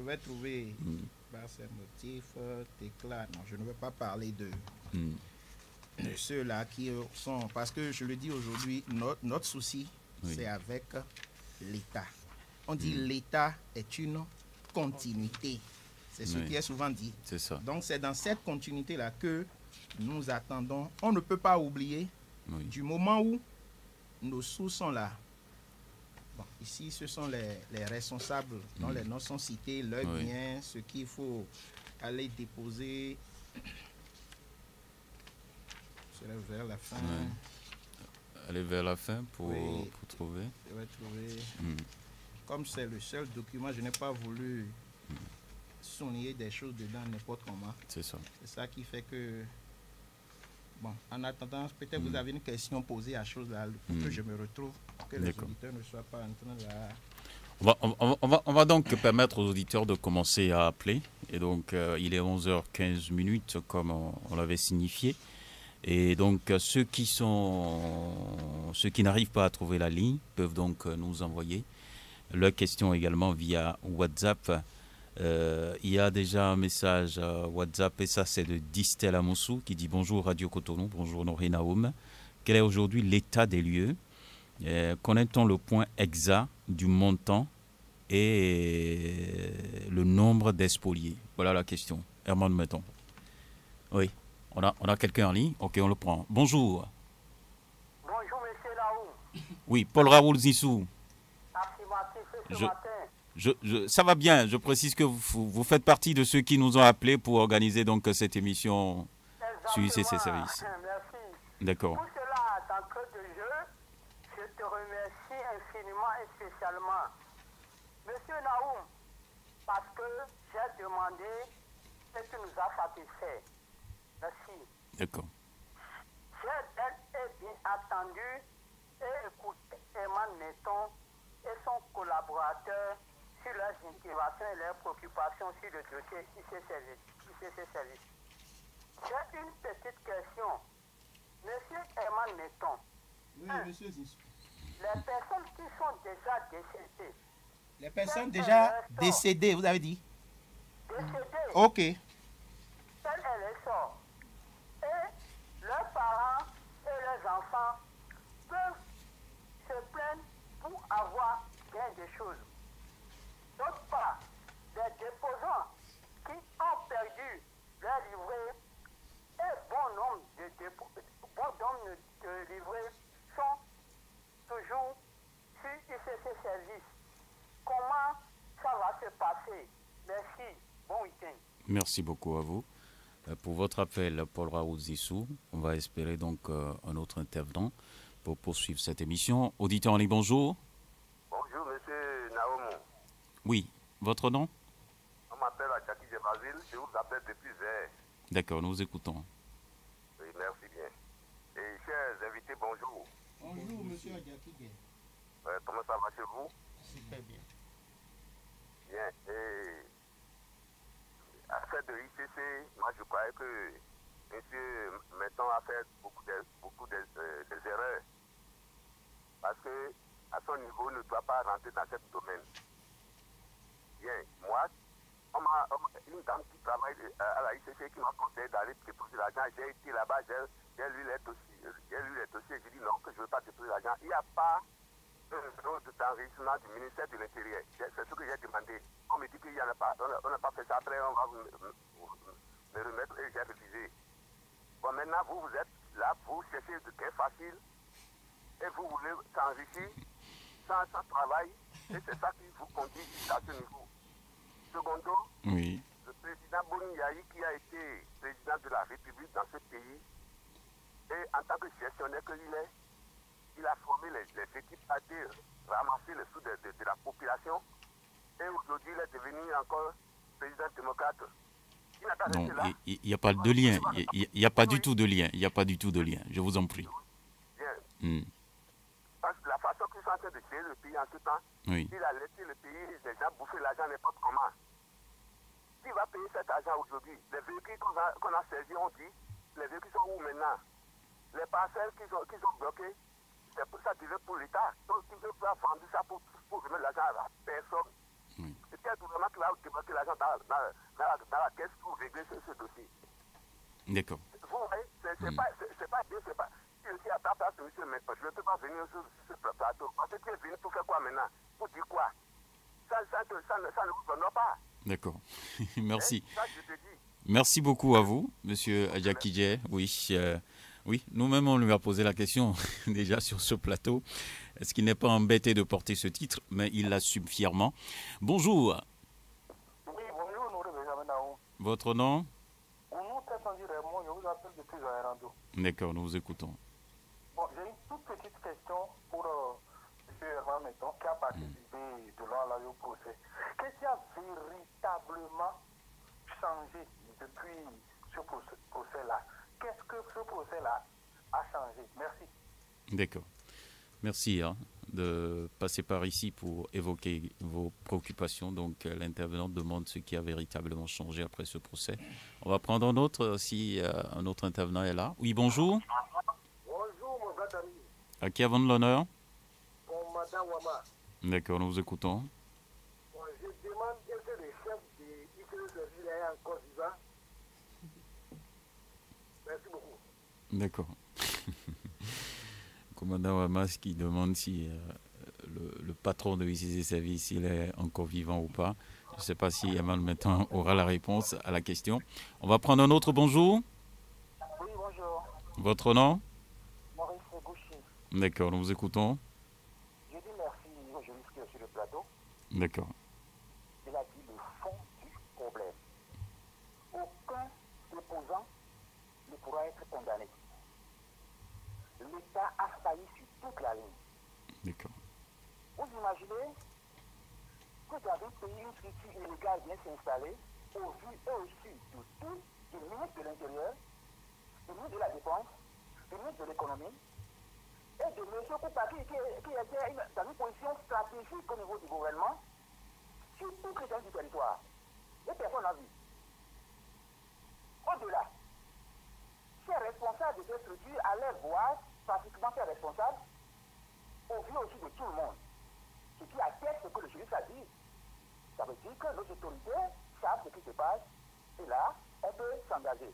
vais trouver par ces motifs, éclat. Non, je ne vais pas parler de ceux-là qui sont... Parce que je le dis aujourd'hui, notre souci, c'est avec l'État. On dit l'État est une continuité. C'est ce qui est souvent dit. C'est ça. Donc c'est dans cette continuité-là que nous attendons. On ne peut pas oublier du moment où nos sous sont là. Bon, ici, ce sont les responsables dont les noms sont cités, leurs biens, ce qu'il faut aller déposer. Je vais vers la fin. Aller vers la fin pour trouver. Je vais trouver. Comme c'est le seul document, je n'ai pas voulu souligner des choses dedans n'importe comment. C'est ça. C'est ça qui fait que... Bon, en attendant, peut-être vous avez une question posée à chose là, pour que je me retrouve, que les auditeurs ne soient pas en train de... On va donc permettre aux auditeurs de commencer à appeler. Et donc, il est 11h15 comme on l'avait signifié. Et donc, ceux qui n'arrivent pas à trouver la ligne peuvent donc nous envoyer leurs questions également via WhatsApp. Il y a déjà un message WhatsApp et ça c'est de Distel Amoussou qui dit bonjour Radio Cotonou, bonjour Noré Naoum. Quel est aujourd'hui l'état des lieux? Connaît-on le point exact du montant et le nombre des spoliés? Voilà la question. Herman Meton. Oui, on a quelqu'un en ligne. Ok, on le prend. Bonjour. Bonjour monsieur Naoum. Oui, Paul Raoul Zissou. Affirmatif ce matin. Ça va bien. Je précise que vous faites partie de ceux qui nous ont appelés pour organiser donc cette émission sur ICC Services. Merci. D'accord. Pour cela, d'entrée de jeu, je te remercie infiniment et spécialement. Monsieur Naoum, parce que j'ai demandé et tu nous as satisfait. Merci. D'accord. J'ai bien attendu et écouté Eman Meton et son collaborateur sur leurs interventions et leurs préoccupations sur le dossier ICC Services. J'ai une petite question. Monsieur Herman Netton, Oui, monsieur Zissou. les personnes qui sont déjà décédées, Les personnes déjà décédées, vous avez dit? décédées, Ok. tel est le sort. Et leurs parents et leurs enfants peuvent se plaindre pour avoir gain de choses. D'autre part, les déposants qui ont perdu leur livret et bon nombre de livrets sont toujours sur ICC Service. Comment ça va se passer? Merci. Bon week-end. Merci beaucoup à vous. Pour votre appel, Paul Raoult Zissou, on va espérer donc un autre intervenant pour poursuivre cette émission. Auditeur en ligne, bonjour. Bonjour, monsieur Naomo. Oui, votre nom? On m'appelle Adjaki de Basile, je vous appelle depuis Zé. D'accord, nous vous écoutons. Oui, merci bien. Et chers invités, bonjour. Bonjour, monsieur Adjaki. Comment ça va chez vous? Super bien. Bien. Et à fait de ICC, moi je croyais que monsieur Metton a fait beaucoup des erreurs. Parce que à son niveau, il ne doit pas rentrer dans ce domaine. Bien. Moi, une dame qui travaille à la ICC qui m'a conseillé d'aller déposer l'argent, j'ai été là-bas, j'ai lu les dossiers, j'ai dit non, que je ne veux pas déposer l'argent. Il n'y a pas d'enregistrement du ministère de l'Intérieur. C'est ce que j'ai demandé. On me dit qu'il n'y en a pas. On n'a pas fait ça. Après, on va me remettre et j'ai refusé. Bon, maintenant, vous êtes là, vous cherchez de gain facile et vous voulez s'enrichir sans travail. Et c'est ça qui vous conduit à ce niveau. Secondo, Oui. le président Boni Yahi, qui a été président de la République dans ce pays, et en tant que gestionnaire qu'il est, il a formé les équipes à ramasser les sous de la population. Et aujourd'hui, il est devenu encore président démocrate. Il n'a pas Non, resté là. il n'y a pas de lien. Il n'y a pas du tout de lien. Il n'y a pas du tout de lien. Je vous en prie. Bien. Parce que la façon qu'ils sont en train de gérer le pays en ce temps, Oui. il a laissé le pays, les gens bouffer l'argent n'importe comment. Qui va payer cet argent aujourd'hui? Les véhicules qu'on a saisis, on dit, les véhicules sont où maintenant? Les parcelles qu'ils ont bloquées, c'est pour ça qu'ils veulent pour l'État. Donc, ils veulent pas vendre ça pour remettre l'argent à la personne. Oui. C'est quel gouvernement qui va débloquer l'argent dans la caisse pour régler ce dossier? D'accord. Vous voyez, c'est pas bien, c'est pas. Si je suis à ta place, monsieur, mais je ne peux pas venir sur ce plateau. Parce que tu es venu pour faire quoi maintenant? Pour dire quoi? Ça ne vous donne pas. D'accord. Merci. Ça, je te dis. Merci beaucoup à vous, monsieur Adjakidje. Oui, nous-mêmes, on lui a posé la question déjà sur ce plateau. Est-ce qu'il n'est pas embêté de porter ce titre? Mais il l'assume fièrement. Bonjour. Oui, bonjour, nous revenons. Votre nom? Nous, Raymond, je vous appelle depuis Zairando. D'accord, nous vous écoutons. Bon, j'ai une toute petite question pour M. Herman Metton, qui a participé de l'an au procès. Qu'est-ce qui a véritablement changé depuis ce procès-là? Qu'est-ce que ce procès-là a changé? Merci. D'accord. Merci de passer par ici pour évoquer vos préoccupations. Donc, l'intervenant demande ce qui a véritablement changé après ce procès. On va prendre un autre, si un autre intervenant est là. Oui, bonjour. Bonjour, mon grand ami. À qui avons l'honneur? Bon, madame Wama. D'accord, nous vous écoutons. Bon, je demande est-ce que le chef de ICC est encore vivant? Merci beaucoup. D'accord. Commandant Wamas qui demande si le patron de ICC Service il est encore vivant ou pas. Je ne sais pas si Emmanuel Metton aura la réponse à la question. On va prendre un autre. Bonjour. Oui, bonjour. Votre nom? Maurice Gouchi. D'accord, nous vous écoutons. Je dis merci au juriste qui est sur le plateau. D'accord. Il a dit le fond du problème. Aucun déposant ne pourra être condamné. L'État a failli sur toute la ligne. D'accord. Vous imaginez que dans un pays, une structure illégale vient s'installer au vu et au su de tout, du ministre de l'Intérieur, du ministre de la Défense, du ministre de l'Économie, et de M. Koupa qui était dans une position stratégique au niveau du gouvernement, sur toute l'étendue du territoire. Et personne n'a vu. Au-delà, ces responsables de ces structures allaient voir pratiquement ses responsables au vu aussi de tout le monde. Ce qui atteste ce que le juriste a dit. Ça veut dire que nos autorités savent ce qui se passe et là, on peut s'engager.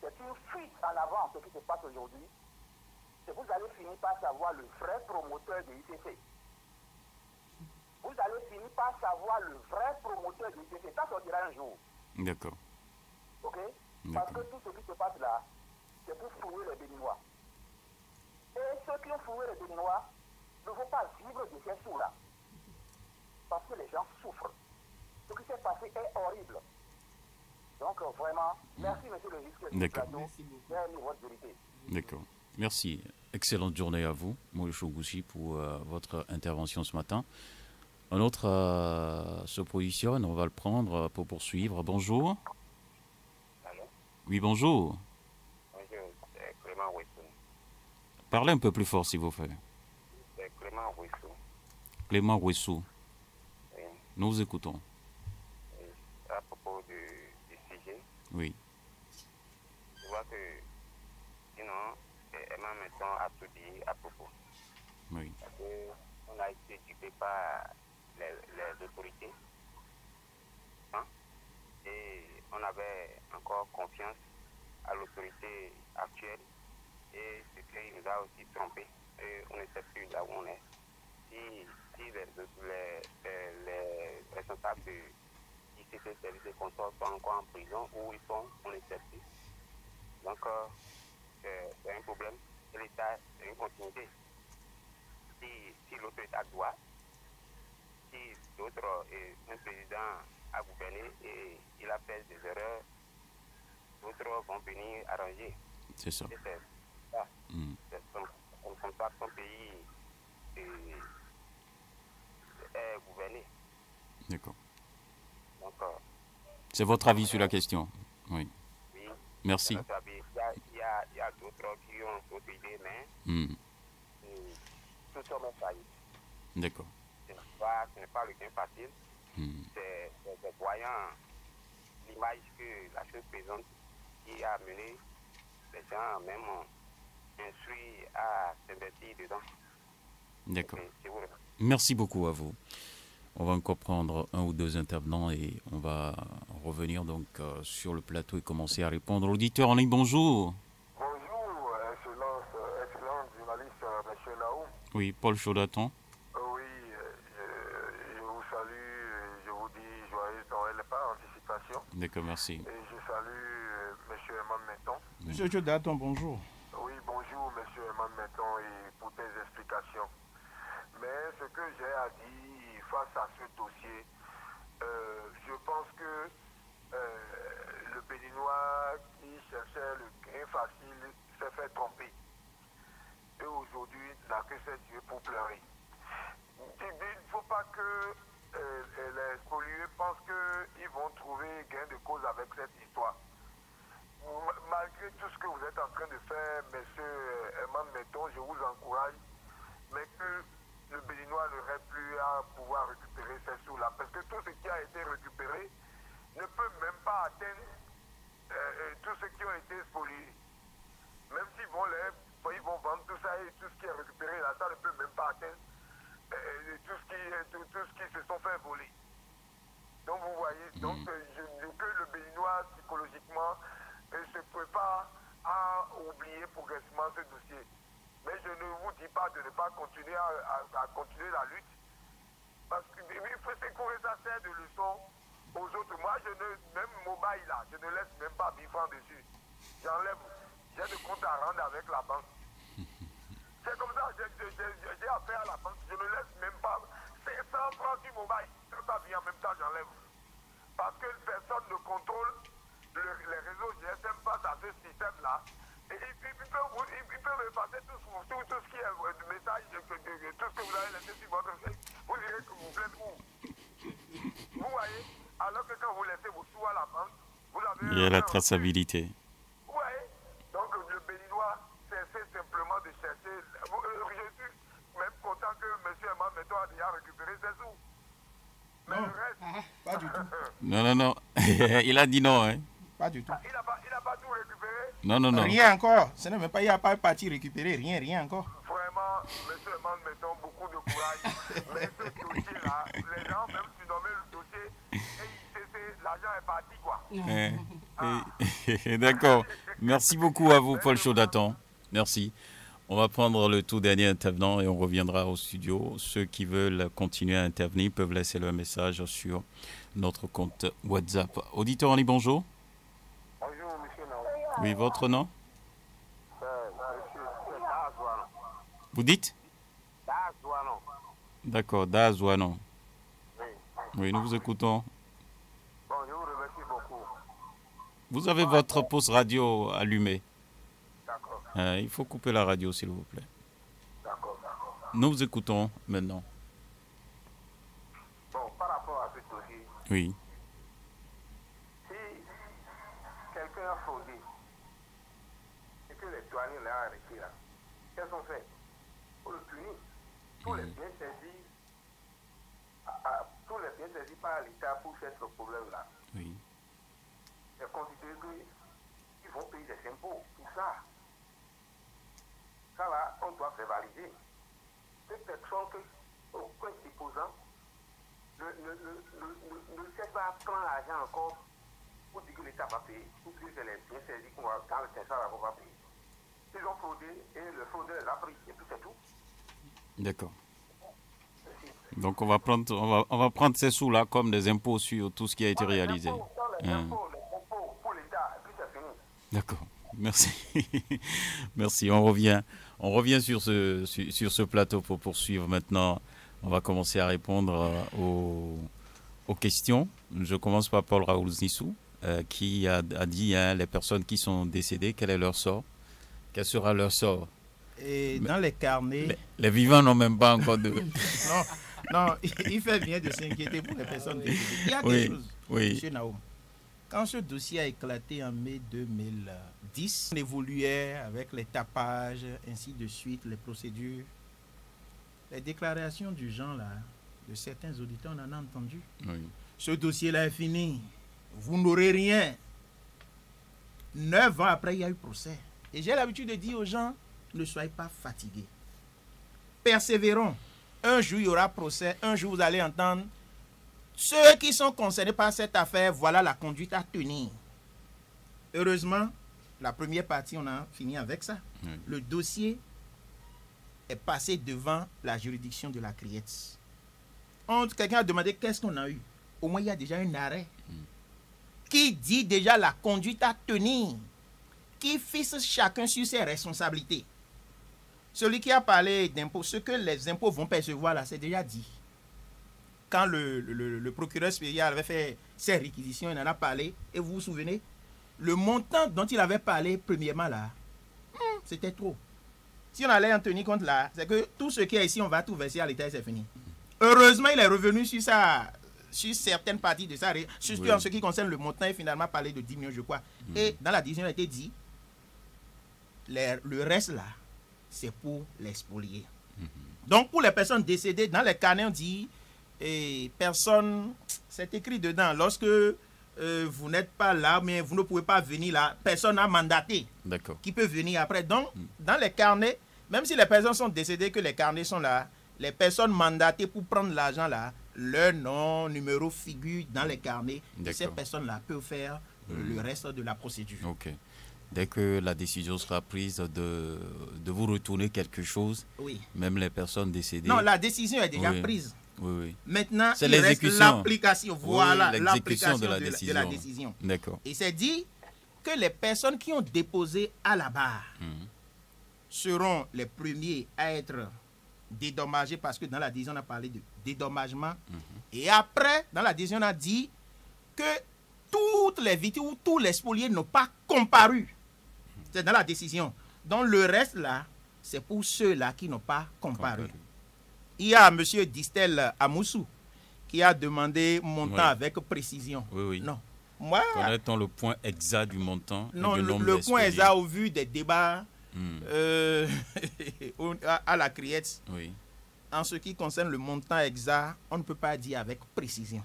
C'est une fuite en avant ce qui se passe aujourd'hui. Et vous allez finir par savoir le vrai promoteur de l'ICC. Vous allez finir par savoir le vrai promoteur de l'ICC. Ça sortira un jour. D'accord. Ok? Parce que tout ce qui se passe là, c'est pour fouiller les Béninois. Et ceux qui ont fouillé les Béninois ne vont pas vivre de ces sous-là. Parce que les gens souffrent. Ce qui s'est passé est horrible. Donc vraiment, merci monsieur le juge. D'accord. Merci beaucoup. Votre vérité. D'accord. Merci. Excellente journée à vous, Maurice Ogoussi, pour votre intervention ce matin. Un autre se positionne, on va le prendre pour poursuivre. Bonjour. Allô? Oui, bonjour. Bonjour, c'est Clément Ouessou. Parlez un peu plus fort, s'il vous plaît. C'est Clément Ouessou. Clément Ouessou. Oui. Nous vous écoutons. Et à propos du sujet, Oui. je vois que, sinon, Emma Menton a tout dit à propos. Oui. Parce qu'on a été éduqué par les autorités. Hein? Et on avait encore confiance à l'autorité actuelle. Et ce qui nous a aussi trompés. Et on ne sait plus là où on est. Si les responsables de ICC services de contrôle sont encore en prison, où ils sont, on ne sait plus. Donc, c'est un problème. Et l'État, c'est une continuité. Si l'autre État doit, si l'autre, un président a gouverné et il a fait des erreurs, d'autres vont venir arranger. C'est ça. Et c'est ça. C'est comme ça que son pays est gouverné. D'accord. Donc, c'est votre avis sur la question? Oui. Oui. Merci. Il y a d'autres qui ont d'autres idées, mais tout ça m'a failli. D'accord. Ce n'est pas le gain facile. C'est voyant l'image que la chose présente qui a amené les gens même instruits à s'investir dedans. D'accord. Okay, merci beaucoup à vous. On va encore prendre un ou deux intervenants et on va revenir donc sur le plateau et commencer à répondre. L'auditeur en ligne, bonjour. Bonjour, excellent journaliste, M. Naoum. Oui, Paul Chaudaton. Oui, je vous salue, je vous dis joyeux Noël par anticipation. D'accord, merci. Et je salue M. Eman Menton. Monsieur Chaudaton, bonjour. Oui, bonjour M. Eman Menton et pour tes explications. Mais ce que j'ai à dire face à ce dossier, je pense que le Béninois qui cherchait le gain facile s'est fait tromper. Et aujourd'hui, n'a que ses yeux pour pleurer. Il ne faut pas que les spoliés pensent qu'ils vont trouver gain de cause avec cette histoire. Malgré tout ce que vous êtes en train de faire, M. Eman Menton, je vous encourage, mais que le Béninois n'aurait plus à pouvoir récupérer ces sous-là. Parce que tout ce qui a été récupéré ne peut même pas atteindre tous ceux qui ont été spoliés. Même s'ils vont vendre tout ça et tout ce qui est récupéré là, ça ne peut même pas atteindre tout ce qui se sont fait voler. Donc vous voyez, que le Béninois psychologiquement ne se prépare à oublier progressivement ce dossier. Mais je ne vous dis pas de ne pas continuer à continuer la lutte. Parce que c'est qu'on ça sert de leçon aux autres. Moi, même mobile là, je ne laisse même pas 1000 francs dessus. J'enlève. J'ai de compte à rendre avec la banque. C'est comme ça, j'ai affaire à la banque. Je ne laisse même pas 500 francs du mobile. Quand ça vient en même temps, j'enlève. Parce que personne ne contrôle les réseaux GSM face à ce système-là. Et ils peuvent effacer tout ce qui est message, tout ce que vous avez laissé sur votre site. Vous direz que vous plaît où. Vous voyez, alors que quand vous laissez vos sous à la banque, vous avez... Il y a la traçabilité. Vous voyez, donc le Béninois cessez simplement de chercher. Je suis même content que M. Eman Menton a déjà récupéré ses sous. Mais non, le reste... pas du tout. Non. Il a dit non, hein. Pas du tout. Il n'a pas tout récupéré. Non. Rien encore. Ce n'est même pas, il n'y a pas parti récupérer, rien encore. Vraiment, monsieur Eman, mettons beaucoup de courage. Mais ce dossier-là, les gens même surnommaient le dossier et l'argent est parti, quoi. D'accord. Merci beaucoup à vous, Paul Chaudatan. Merci. On va prendre le tout dernier intervenant et on reviendra au studio. Ceux qui veulent continuer à intervenir peuvent laisser leur message sur notre compte WhatsApp. Auditeur en ligne, bonjour. Bonjour, monsieur Naou. Oui, votre nom? Monsieur Dazouanon. Vous dites? Dazouanon. D'accord, Dazouanon. Oui. Oui, nous vous écoutons. Bon, je vous remercie beaucoup. Vous avez votre poste radio allumé. D'accord. Il faut couper la radio, s'il vous plaît. D'accord. Nous vous écoutons maintenant. Bon, par rapport à ce dossier, Oui. si quelqu'un a fraudé et que les douaniers l'ont arrêté là, qu'est-ce qu'on fait? Pour le punir. Tous les biens saisis, par l'État pour ce problème-là, Oui. c'est considéré qu'ils vont payer des impôts pour ça. Ça là, on doit faire valider. Peut-être qu'aucun déposant ne sait pas prendre l'argent encore pour dire que l'État va payer, pour dire que c'est les biens saisis qu'on va dans le Texas qu'on va payer. Ils ont fraudé et le fraudeur les a pris, et puis c'est tout. D'accord. Donc on va prendre ces sous-là comme des impôts sur tout ce qui a été réalisé. Les impôts pour l'État, et puis c'est fini. D'accord. Merci. Merci. On revient sur ce plateau pour poursuivre maintenant. On va commencer à répondre aux questions. Je commence par Paul Raoul Znissou, qui a dit les personnes qui sont décédées, quel est leur sort? Quel sera leur sort? Et dans les carnets... Les vivants n'ont même pas encore de... non, il fait bien de s'inquiéter pour les personnes décédées. Il y a quelque chose, M. Naoum. Quand ce dossier a éclaté en mai 2010, on évoluait avec les tapages, ainsi de suite, les procédures. Les déclarations du genre là, de certains auditeurs, on en a entendu. Oui. Ce dossier-là est fini. Vous n'aurez rien. 9 ans après, il y a eu procès. Et j'ai l'habitude de dire aux gens, ne soyez pas fatigués. Persévérons. Un jour, il y aura procès. Un jour, vous allez entendre ceux qui sont concernés par cette affaire, voilà la conduite à tenir. Heureusement, la première partie, on a fini avec ça. Oui. Le dossier est passé devant la juridiction de la Criette. Quelqu'un a demandé qu'est-ce qu'on a eu. Au moins, il y a déjà un arrêt qui dit déjà la conduite à tenir, qui fixe chacun sur ses responsabilités. Celui qui a parlé d'impôts, ce que les impôts vont percevoir là, c'est déjà dit. Quand le procureur spécial avait fait ses réquisitions, il en a parlé, et vous vous souvenez, le montant dont il avait parlé premièrement là, c'était trop. Si on allait en tenir compte là, c'est que tout ce qui est ici, on va tout verser à l'État et c'est fini. Heureusement, il est revenu sur certaines parties de ça, surtout en ce qui concerne le montant, et finalement parlé de 10 millions, je crois. Et dans la décision, il a été dit, le reste là, c'est pour les spoliés. Donc, pour les personnes décédées, dans les carnets, on dit, personne, c'est écrit dedans, lorsque vous n'êtes pas là, mais vous ne pouvez pas venir là, personne n'a mandaté qui peut venir après. Donc, dans les carnets, même si les personnes sont décédées, que les carnets sont là, les personnes mandatées pour prendre l'argent là, leur nom, numéro figure dans les carnets. Ces personnes-là peuvent faire le reste de la procédure. Ok. Dès que la décision sera prise de vous retourner quelque chose, même les personnes décédées... Non, la décision est déjà prise. Oui. Maintenant, il reste l'application. Voilà, l'application de la décision. D'accord. Et c'est dit que les personnes qui ont déposé à la barre seront les premiers à être dédommagés, parce que dans la décision, on a parlé de dédommagement. Et après, dans la décision, on a dit que toutes les victimes ou tous les spoliés n'ont pas comparu. C'est dans la décision. Donc le reste là, c'est pour ceux-là qui n'ont pas comparu. Il y a M. Distel Amoussou qui a demandé montant avec précision. Oui. Non. Moi, connaît-on le point exact du montant? Non, le point exact au vu des débats à la Criette. En ce qui concerne le montant exact, on ne peut pas dire avec précision.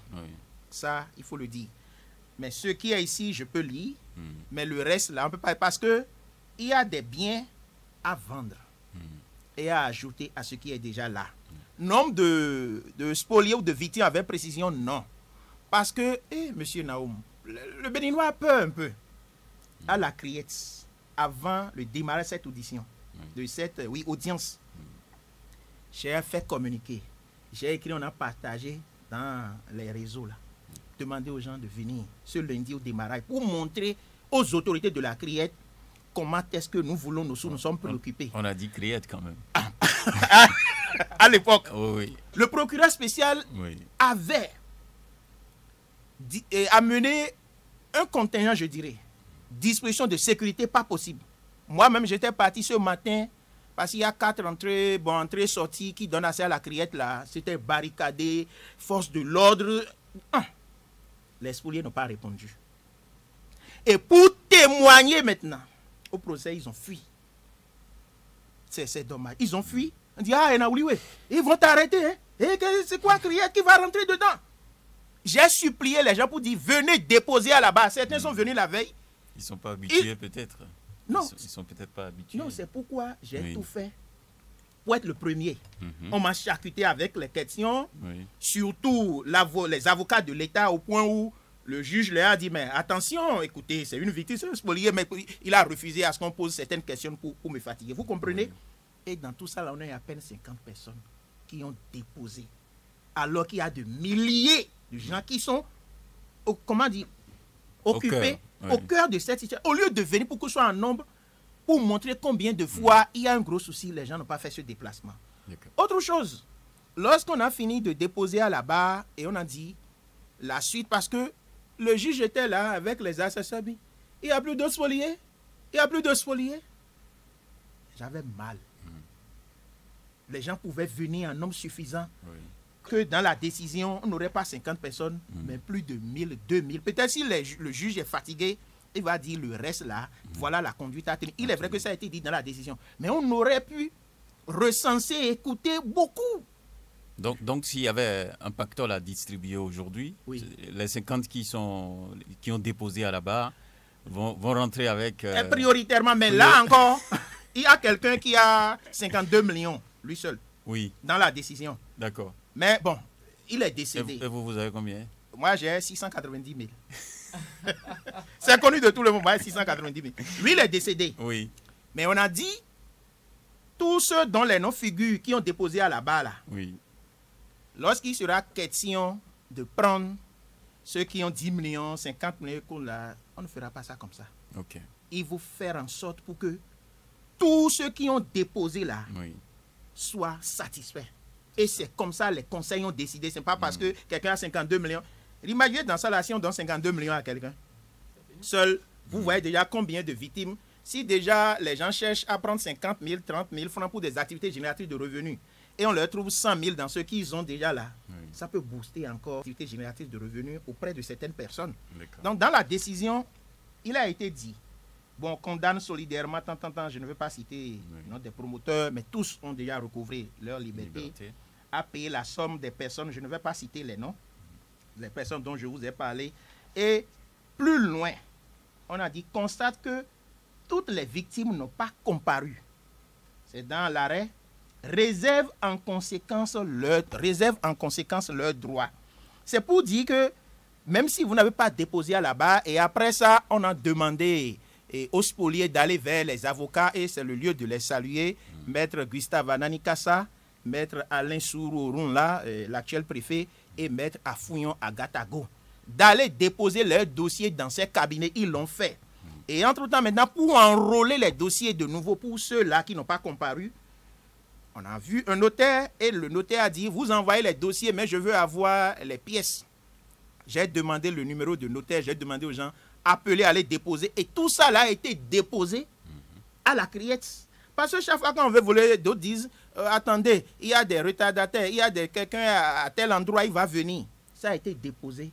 Ça, il faut le dire. Mais ce qui est ici, je peux lire. Mais le reste, là, on ne peut pas. Parce qu'il y a des biens à vendre et à ajouter à ce qui est déjà là. Nombre de spoliés ou de victimes avec précision, non. Parce que, monsieur Naoum, le Béninois a peur un peu à la criette avant le démarrage de cette audition, de cette audience. J'ai fait communiquer. J'ai écrit, on a partagé dans les réseaux là. Demander aux gens de venir ce lundi au démarrage pour montrer aux autorités de la criette comment est-ce que nous voulons, nous sommes préoccupés. On a dit criette quand même. À l'époque, oui. Le procureur spécial avait amené un contingent, je dirais, disposition de sécurité pas possible. Moi-même, j'étais parti ce matin parce qu'il y a 4 entrées, sorties qui donnent accès à la criette là. C'était barricadé, force de l'ordre. Les spoliés n'ont pas répondu. Et pour témoigner maintenant, au procès, ils ont fui. C'est dommage. Ils ont fui. On dit, ils vont t'arrêter. Hein? Et c'est quoi criette qui va rentrer dedans? J'ai supplié les gens pour dire, venez déposer à la base. Certains sont venus la veille. Ils ne sont pas habitués peut-être. Non. Ils sont peut-être pas habitués. Non, c'est pourquoi j'ai tout fait pour être le premier. On m'a charcuté avec les questions, surtout les avocats de l'État, au point où le juge leur a dit, mais attention, écoutez, c'est une victime, c'est un spolié, mais il a refusé à ce qu'on pose certaines questions pour me fatiguer. Vous comprenez? Et dans tout ça, là, on a à peine 50 personnes qui ont déposé. Alors qu'il y a de milliers de gens qui sont, occupés au cœur de cette situation. Au lieu de venir pour que ce soit en nombre, pour montrer combien de fois il y a un gros souci, les gens n'ont pas fait ce déplacement. Autre chose, lorsqu'on a fini de déposer à la barre et on a dit la suite, parce que le juge était là avec les assesseurs, il n'y a plus de spoliés, il n'y a plus de spoliés. J'avais mal. Les gens pouvaient venir en nombre suffisant que dans la décision, on n'aurait pas 50 personnes, mais plus de 1000, 2000. Peut-être si le juge est fatigué, il va dire le reste là, voilà la conduite à tenir. Il est vrai que ça a été dit dans la décision, mais on aurait pu recenser, écouter beaucoup. Donc s'il y avait un pactole à distribuer aujourd'hui, les 50 qui ont déposé à la barre vont rentrer avec... prioritairement, mais là encore, il y a quelqu'un qui a 52 millions, lui seul, dans la décision. D'accord. Mais bon, il est décédé. Et vous avez combien? Moi, j'ai 690 000. C'est connu de tout le monde, 690 000. Lui, il est décédé. Oui. Mais on a dit, tous ceux dont les noms figurent qui ont déposé à la barre, là, lorsqu'il sera question de prendre ceux qui ont 10 millions, 50 millions, on ne fera pas ça comme ça. Il faut faire en sorte pour que tous ceux qui ont déposé là soient satisfaits. Et c'est comme ça les conseils ont décidé. Ce n'est pas parce que quelqu'un a 52 millions. Imaginez dans ça, là, si on donne 52 millions à quelqu'un, seul, vous voyez déjà combien de victimes. Si déjà les gens cherchent à prendre 50 000, 30 000 francs pour des activités génératrices de revenus, et on leur trouve 100 000 dans ceux qu'ils ont déjà là, ça peut booster encore l'activité génératrice de revenus auprès de certaines personnes. Donc dans la décision, il a été dit, bon, on condamne solidairement, tant, je ne veux pas citer des promoteurs, mais tous ont déjà recouvré leur liberté, à payer la somme des personnes, je ne vais pas citer les noms, les personnes dont je vous ai parlé. Et plus loin, on a dit, constate que toutes les victimes n'ont pas comparu. C'est dans l'arrêt, réserve en conséquence leurs droits. C'est pour dire que même si vous n'avez pas déposé à la barre, et après ça, on a demandé aux spoliés d'aller vers les avocats, et c'est le lieu de les saluer, Maître Gustave Ananikassa, Maître Alain Sourou, l'actuel préfet, et Maître Afouillon Agatago, d'aller déposer leurs dossiers dans ces cabinets. Ils l'ont fait. Et entre-temps, maintenant, pour enrôler les dossiers de nouveau pour ceux-là qui n'ont pas comparu, on a vu un notaire et le notaire a dit, vous envoyez les dossiers, mais je veux avoir les pièces. J'ai demandé le numéro de notaire, j'ai demandé aux gens, appelez à les déposer. Et tout ça là a été déposé à la criette. Parce que chaque fois qu'on veut voler, d'autres disent, attendez, il y a des retardataires, il y a quelqu'un à tel endroit, il va venir. Ça a été déposé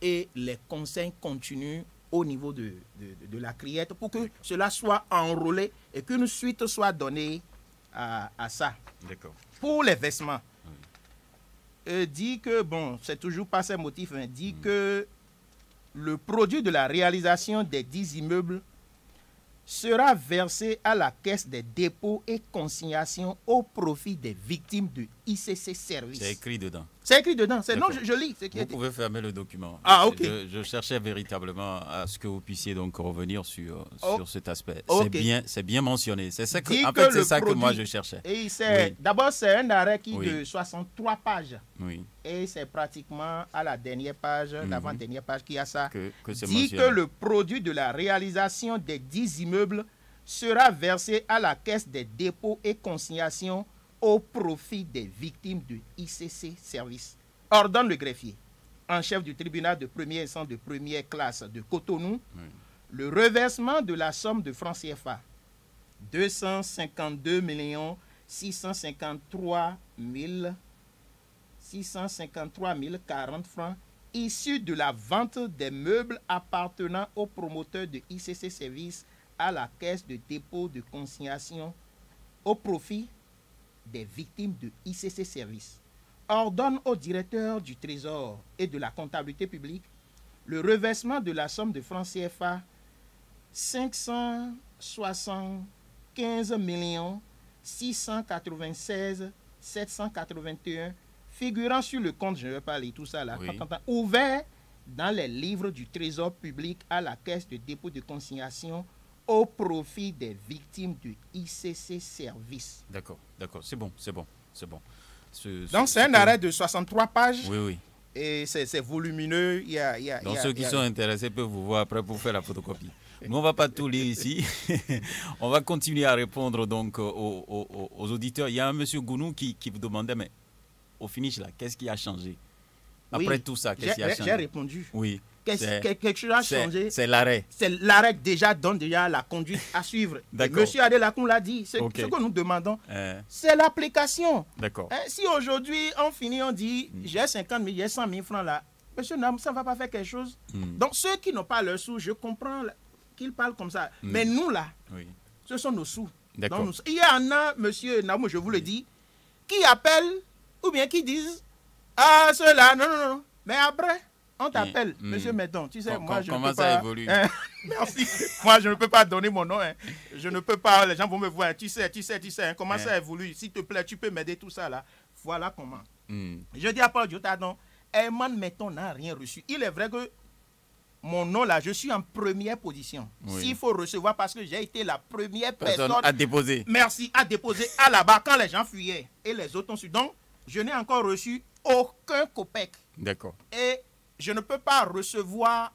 et les conseils continuent au niveau de la criette pour que cela soit enrôlé et qu'une suite soit donnée à ça. Pour les versements, dit que, bon, c'est toujours pas ces motifs, dit que le produit de la réalisation des 10 immeubles sera versé à la Caisse des dépôts et consignations au profit des victimes de ICC Service. C'est écrit dedans. C'est écrit dedans. Non, je lis. Vous pouvez fermer le document. Ah, ok. Je cherchais véritablement à ce que vous puissiez donc revenir sur cet aspect. Okay. C'est bien mentionné. C'est ça que, que moi je cherchais. Et d'abord, c'est un arrêt de 63 pages. Oui. Et c'est pratiquement à la dernière page, l'avant-dernière page qui a ça. Que dit que le produit de la réalisation des 10 immeubles sera versé à la Caisse des dépôts et consignations au profit des victimes de ICC Service. Ordonne le greffier, en chef du tribunal de première instance de première classe de Cotonou, le reversement de la somme de francs CFA 252 653 040 francs issus de la vente des meubles appartenant au promoteur de ICC Service à la Caisse de dépôt de consignation au profit des victimes de ICC Service. Ordonne au directeur du Trésor et de la comptabilité publique le reversement de la somme de francs CFA 575 696 781 figurant sur le compte, je ne vais pas lire tout ça là, ouvert dans les livres du Trésor public à la Caisse de dépôt de consignation au profit des victimes du ICC Service. D'accord, c'est bon. Donc c'est un arrêt de 63 pages. Oui. Et c'est volumineux. Donc ceux qui sont intéressés peuvent vous voir après pour faire la photocopie. Nous, on ne va pas tout lire ici. On va continuer à répondre donc aux auditeurs. Il y a un monsieur Gounou qui vous demandait, mais au finish là, qu'est-ce qui a changé? Après tout ça, qu'est-ce qui a changé? J'ai répondu. Oui. Quelque chose a changé. C'est l'arrêt. C'est l'arrêt donne déjà la conduite à suivre. Monsieur Adelakoun l'a dit. Ce que nous demandons, c'est l'application. D'accord. Si aujourd'hui on finit, on dit j'ai 50 000, j'ai 100 000 francs là, monsieur Nam, ça ne va pas faire quelque chose. Donc ceux qui n'ont pas leurs sous, je comprends qu'ils parlent comme ça. Mais nous là, ce sont nos sous. D'accord. Il y en a, monsieur Nam, je vous le dis, qui appellent ou bien qui disent ceux-là, non. Mais après, on t'appelle, monsieur Médon. Tu sais, moi, je ne peux pas... Comment ça évolue? Merci. Moi, je ne peux pas donner mon nom. Je ne peux pas... Les gens vont me voir. Tu sais. Comment ça évolue? S'il te plaît, tu peux m'aider, tout ça, là. Voilà comment. Je dis à Paul Diotadon, Herman Médon n'a rien reçu. Il est vrai que mon nom, là, je suis en première position. S'il faut recevoir, parce que j'ai été la première personne... à déposer. Merci, à déposer à la barre quand les gens fuyaient. Et les autres ont su. Donc, je n'ai encore reçu aucun copec. D'accord. Et je ne peux pas recevoir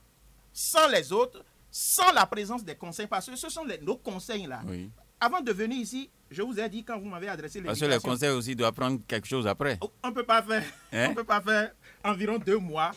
sans les autres, sans la présence des conseils, parce que ce sont nos conseils là. Oui. Avant de venir ici, je vous ai dit quand vous m'avez adressé les parce que les conseils aussi doivent prendre quelque chose après. On ne peut pas faire, on peut pas faire environ 2 mois,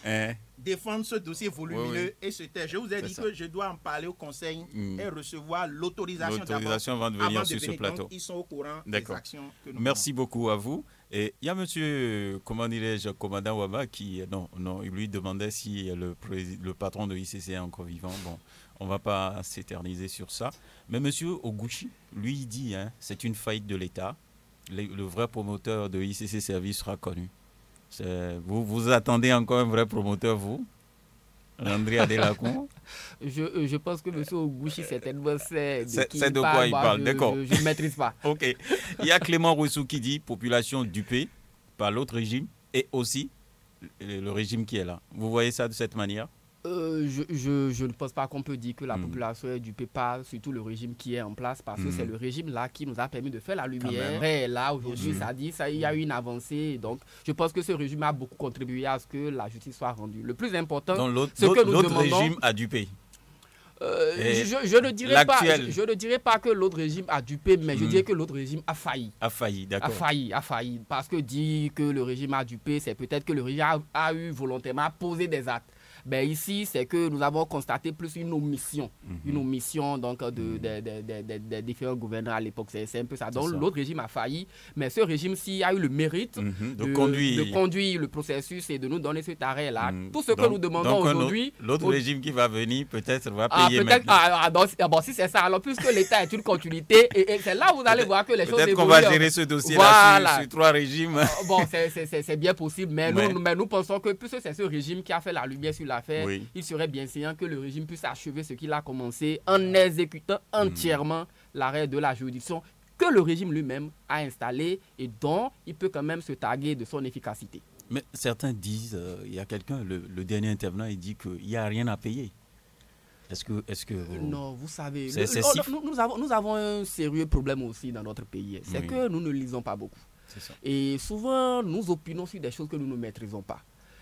défendre ce dossier volumineux et se taire. Je vous ai dit que je dois en parler au conseil et recevoir l'autorisation avant de venir sur ce plateau. Donc, ils sont au courant des actions que nous Merci beaucoup à vous. Et il y a monsieur, comment dirais-je, commandant Waba qui, non, il lui demandait si le patron de ICC est encore vivant. Bon, on ne va pas s'éterniser sur ça. Mais monsieur Oguchi, lui, il dit, c'est une faillite de l'État. Le vrai promoteur de ICC Service sera connu. Vous attendez encore un vrai promoteur, vous? André Adelakoun? Je pense que M. Oguchi, certainement, c'est de quoi il parle. D'accord. Je ne maîtrise pas. Ok. Il y a Clément Roussou qui dit population dupée par l'autre régime et aussi le régime qui est là. Vous voyez ça de cette manière? Je ne pense pas qu'on peut dire que la population est dupée par surtout le régime qui est en place, parce que c'est le régime là qui nous a permis de faire la lumière. Et là aujourd'hui il y a eu une avancée, donc je pense que ce régime a beaucoup contribué à ce que la justice soit rendue. Le plus important, c'est que nous demandons... L'autre régime a dupé. Je ne dirais pas que l'autre régime a dupé, mais je dirais que l'autre régime a failli. A failli, d'accord. A failli. Parce que dire que le régime a dupé, c'est peut-être que le régime a eu volontairement posé des actes. Ben ici, c'est que nous avons constaté plus une omission. Une omission donc, des différents gouverneurs à l'époque. C'est un peu ça. Donc l'autre régime a failli, mais ce régime-ci a eu le mérite de conduire le processus et de nous donner cet arrêt-là. Tout ce que nous demandons aujourd'hui... L'autre régime qui va venir, peut-être, va payer maintenant. Si c'est ça, alors puisque l'État est une continuité, et c'est là où vous allez voir que les choses évoluent. Peut-être qu'on va gérer ce dossier-là sur 3 régimes. Bon, c'est bien possible, mais nous pensons que puisque c'est ce régime qui a fait la lumière sur l'affaire, Oui. il serait bien séant que le régime puisse achever ce qu'il a commencé en exécutant entièrement l'arrêt de la juridiction que le régime lui-même a installé et dont il peut quand même se targuer de son efficacité. Mais certains disent, il y a quelqu'un, le dernier intervenant, il dit qu'il n'y a rien à payer. Est-ce que Non, vous savez, nous avons un sérieux problème aussi dans notre pays. C'est que nous ne lisons pas beaucoup. C'est ça. Et souvent, nous opinons sur des choses que nous ne maîtrisons pas.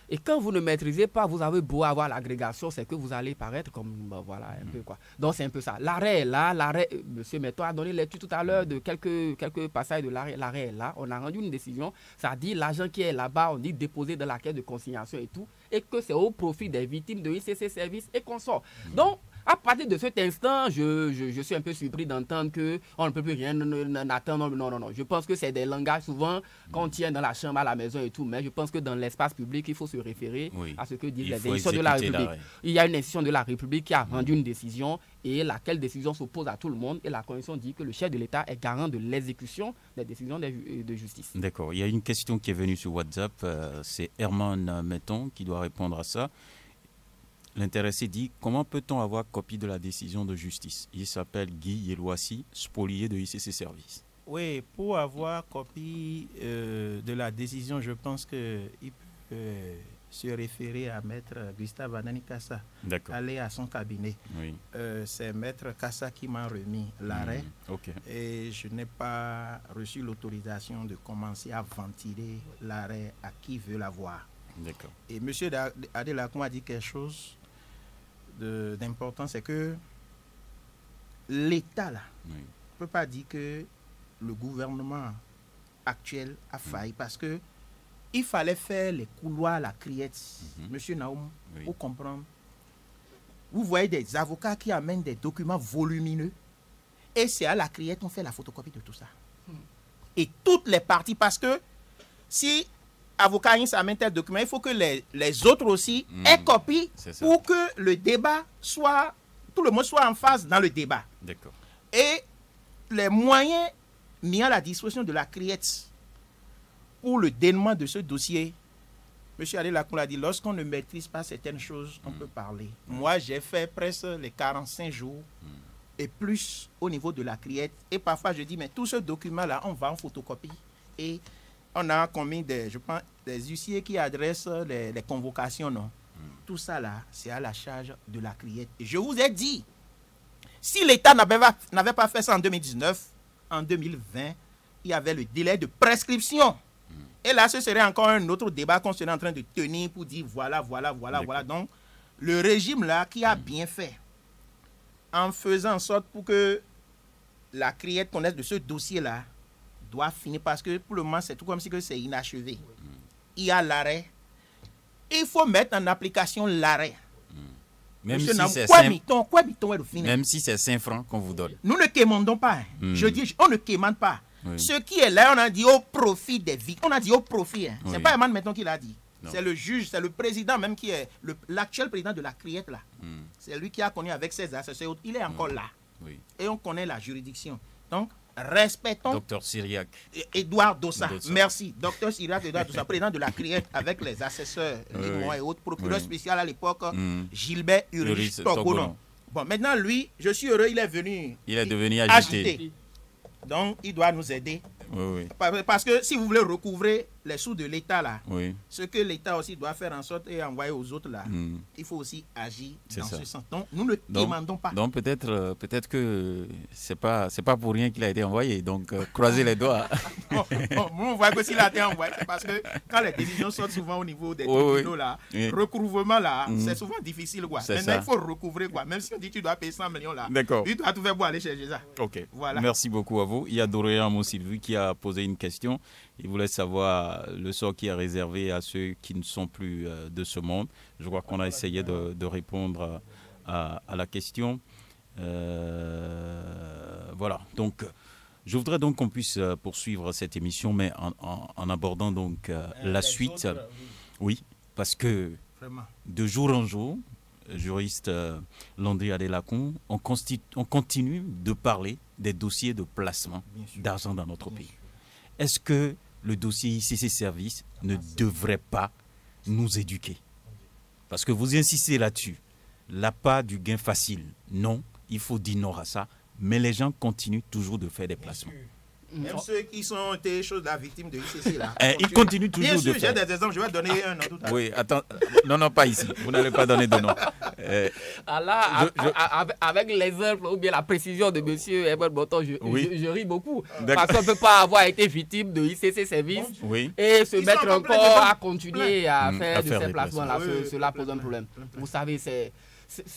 Et quand vous ne maîtrisez pas, vous avez beau avoir l'agrégation, c'est que vous allez paraître comme, voilà, un peu quoi. Donc c'est un peu ça. L'arrêt est là, M. Metton a donné l'étude tout à l'heure de quelques passages de l'arrêt. L'arrêt est là, on a rendu une décision, ça dit l'argent qui est là-bas, on dit déposé dans la caisse de consignation et tout, et que c'est au profit des victimes de ICC Services et consorts. Donc, à partir de cet instant, je suis un peu surpris d'entendre qu'on ne peut plus rien attendre. Non. Je pense que c'est des langages souvent qu'on tient dans la chambre, à la maison et tout. Mais je pense que dans l'espace public, il faut se référer à ce que disent les institutions de la République. Il y a une institution de la République qui a rendu une décision et laquelle décision s'oppose à tout le monde. Et la Constitution dit que le chef de l'État est garant de l'exécution des décisions de justice. D'accord. Il y a une question qui est venue sur WhatsApp. C'est Herman Metton qui doit répondre à ça. L'intéressé dit « Comment peut-on avoir copie de la décision de justice ?» Il s'appelle Guy Yelouassi, spolié de ICC Services. Oui, pour avoir copie de la décision, je pense qu'il peut se référer à Maître Gustave Anani Kassa. Aller à son cabinet. Oui. C'est Maître Kassa qui m'a remis l'arrêt. Okay. Et je n'ai pas reçu l'autorisation de commencer à ventiler l'arrêt à qui veut l'avoir. D'accord. Et M. Adelakoum a dit quelque chose d'important, c'est que l'État là ne peut pas dire que le gouvernement actuel a failli parce que il fallait faire les couloirs à la criette. Monsieur Naoum, pour comprendre. Vous voyez des avocats qui amènent des documents volumineux et c'est à la criette qu'on fait la photocopie de tout ça. Et toutes les parties, parce que si avocat amène tel document, il faut que les autres aussi aient copie pour que le débat soit, tout le monde soit en phase dans le débat. D'accord. Et les moyens mis à la disposition de la criette pour le dénouement de ce dossier, M. Adelakoum l'a dit, lorsqu'on ne maîtrise pas certaines choses, on peut parler. Moi, j'ai fait presque les 45 jours et plus au niveau de la criette. Et parfois, je dis, mais tout ce document-là, on va en photocopie. Et on a commis je pense, des huissiers qui adressent les convocations, non. Tout ça là, c'est à la charge de la criette. Et je vous ai dit, si l'État n'avait pas fait ça en 2019, en 2020, il y avait le délai de prescription. Et là, ce serait encore un autre débat qu'on serait en train de tenir pour dire voilà. Donc, le régime là qui a bien fait, en faisant en sorte pour que la criette connaisse de ce dossier là, doit finir parce que pour le moment, c'est tout comme si c'est inachevé. Il y a l'arrêt. Il faut mettre en application l'arrêt. Même si c'est 5 francs qu'on vous donne. Nous ne quémandons pas. Je dis, on ne quémande pas. Ce qui est là, on a dit au profit des victimes. On a dit au profit. Hein. C'est pas Herman Metton qui l'a dit. C'est le juge, c'est le président même qui est l'actuel président de la criette là. C'est lui qui a connu avec ses associés. Il est encore là. Et on connaît la juridiction. Donc, respectons Docteur Syriac. Édouard Dossa. Merci. Docteur Syriac Édouard Dossa, président de la criette avec les assesseurs Limon et autres, procureur spécial à l'époque, Gilbert Ulrich Togonon. Bon, maintenant, lui, je suis heureux, il est venu. Il est devenu agité. Donc, il doit nous aider. Parce que si vous voulez recouvrer les sous de l'État là, ce que l'État aussi doit faire en sorte et envoyer aux autres là, il faut aussi agir dans ce sens. Donc nous ne demandons pas. Donc peut-être que c'est pas pour rien qu'il a été envoyé. Donc croisez les doigts. On voit que s'il a été envoyé, c'est parce que quand les décisions sortent souvent au niveau des tribunaux là, recouvrement là, c'est souvent difficile quoi. Maintenant il faut recouvrer quoi. Même si on dit tu dois payer 100 millions là, il doit tout faire pour aller chercher ça. Ok. Voilà. Merci beaucoup à vous. Il y a Dorothée Sylvie qui a posé une question. Il voulait savoir le sort qui est réservé à ceux qui ne sont plus de ce monde. Je crois qu'on a essayé de répondre à la question. Voilà. Donc, je voudrais donc qu'on puisse poursuivre cette émission, mais en abordant donc la suite. Autres, oui, parce que de jour en jour, juriste Landry Adelakoum, on continue de parler des dossiers de placement d'argent dans notre pays. Est-ce que le dossier ICC Services ne devrait pas nous éduquer? parce que vous insistez là-dessus, l'appât du gain facile, non, il faut dire non à ça, mais les gens continuent toujours de faire des placements. Même ceux qui sont des choses la victime de ICC là. Ils continuent toujours de faire. Bien sûr, j'ai des exemples, je vais donner un nom tout à l'heure. Oui, attends, non, pas ici, vous n'allez pas donner de nom. Avec l'exemple ou bien la précision de M. Herbert Bonton, je ris beaucoup. Parce qu'on ne peut pas avoir été victime de ICC Service et se mettre encore à continuer à faire de ces placements-là. Cela pose un problème. Vous savez, c'est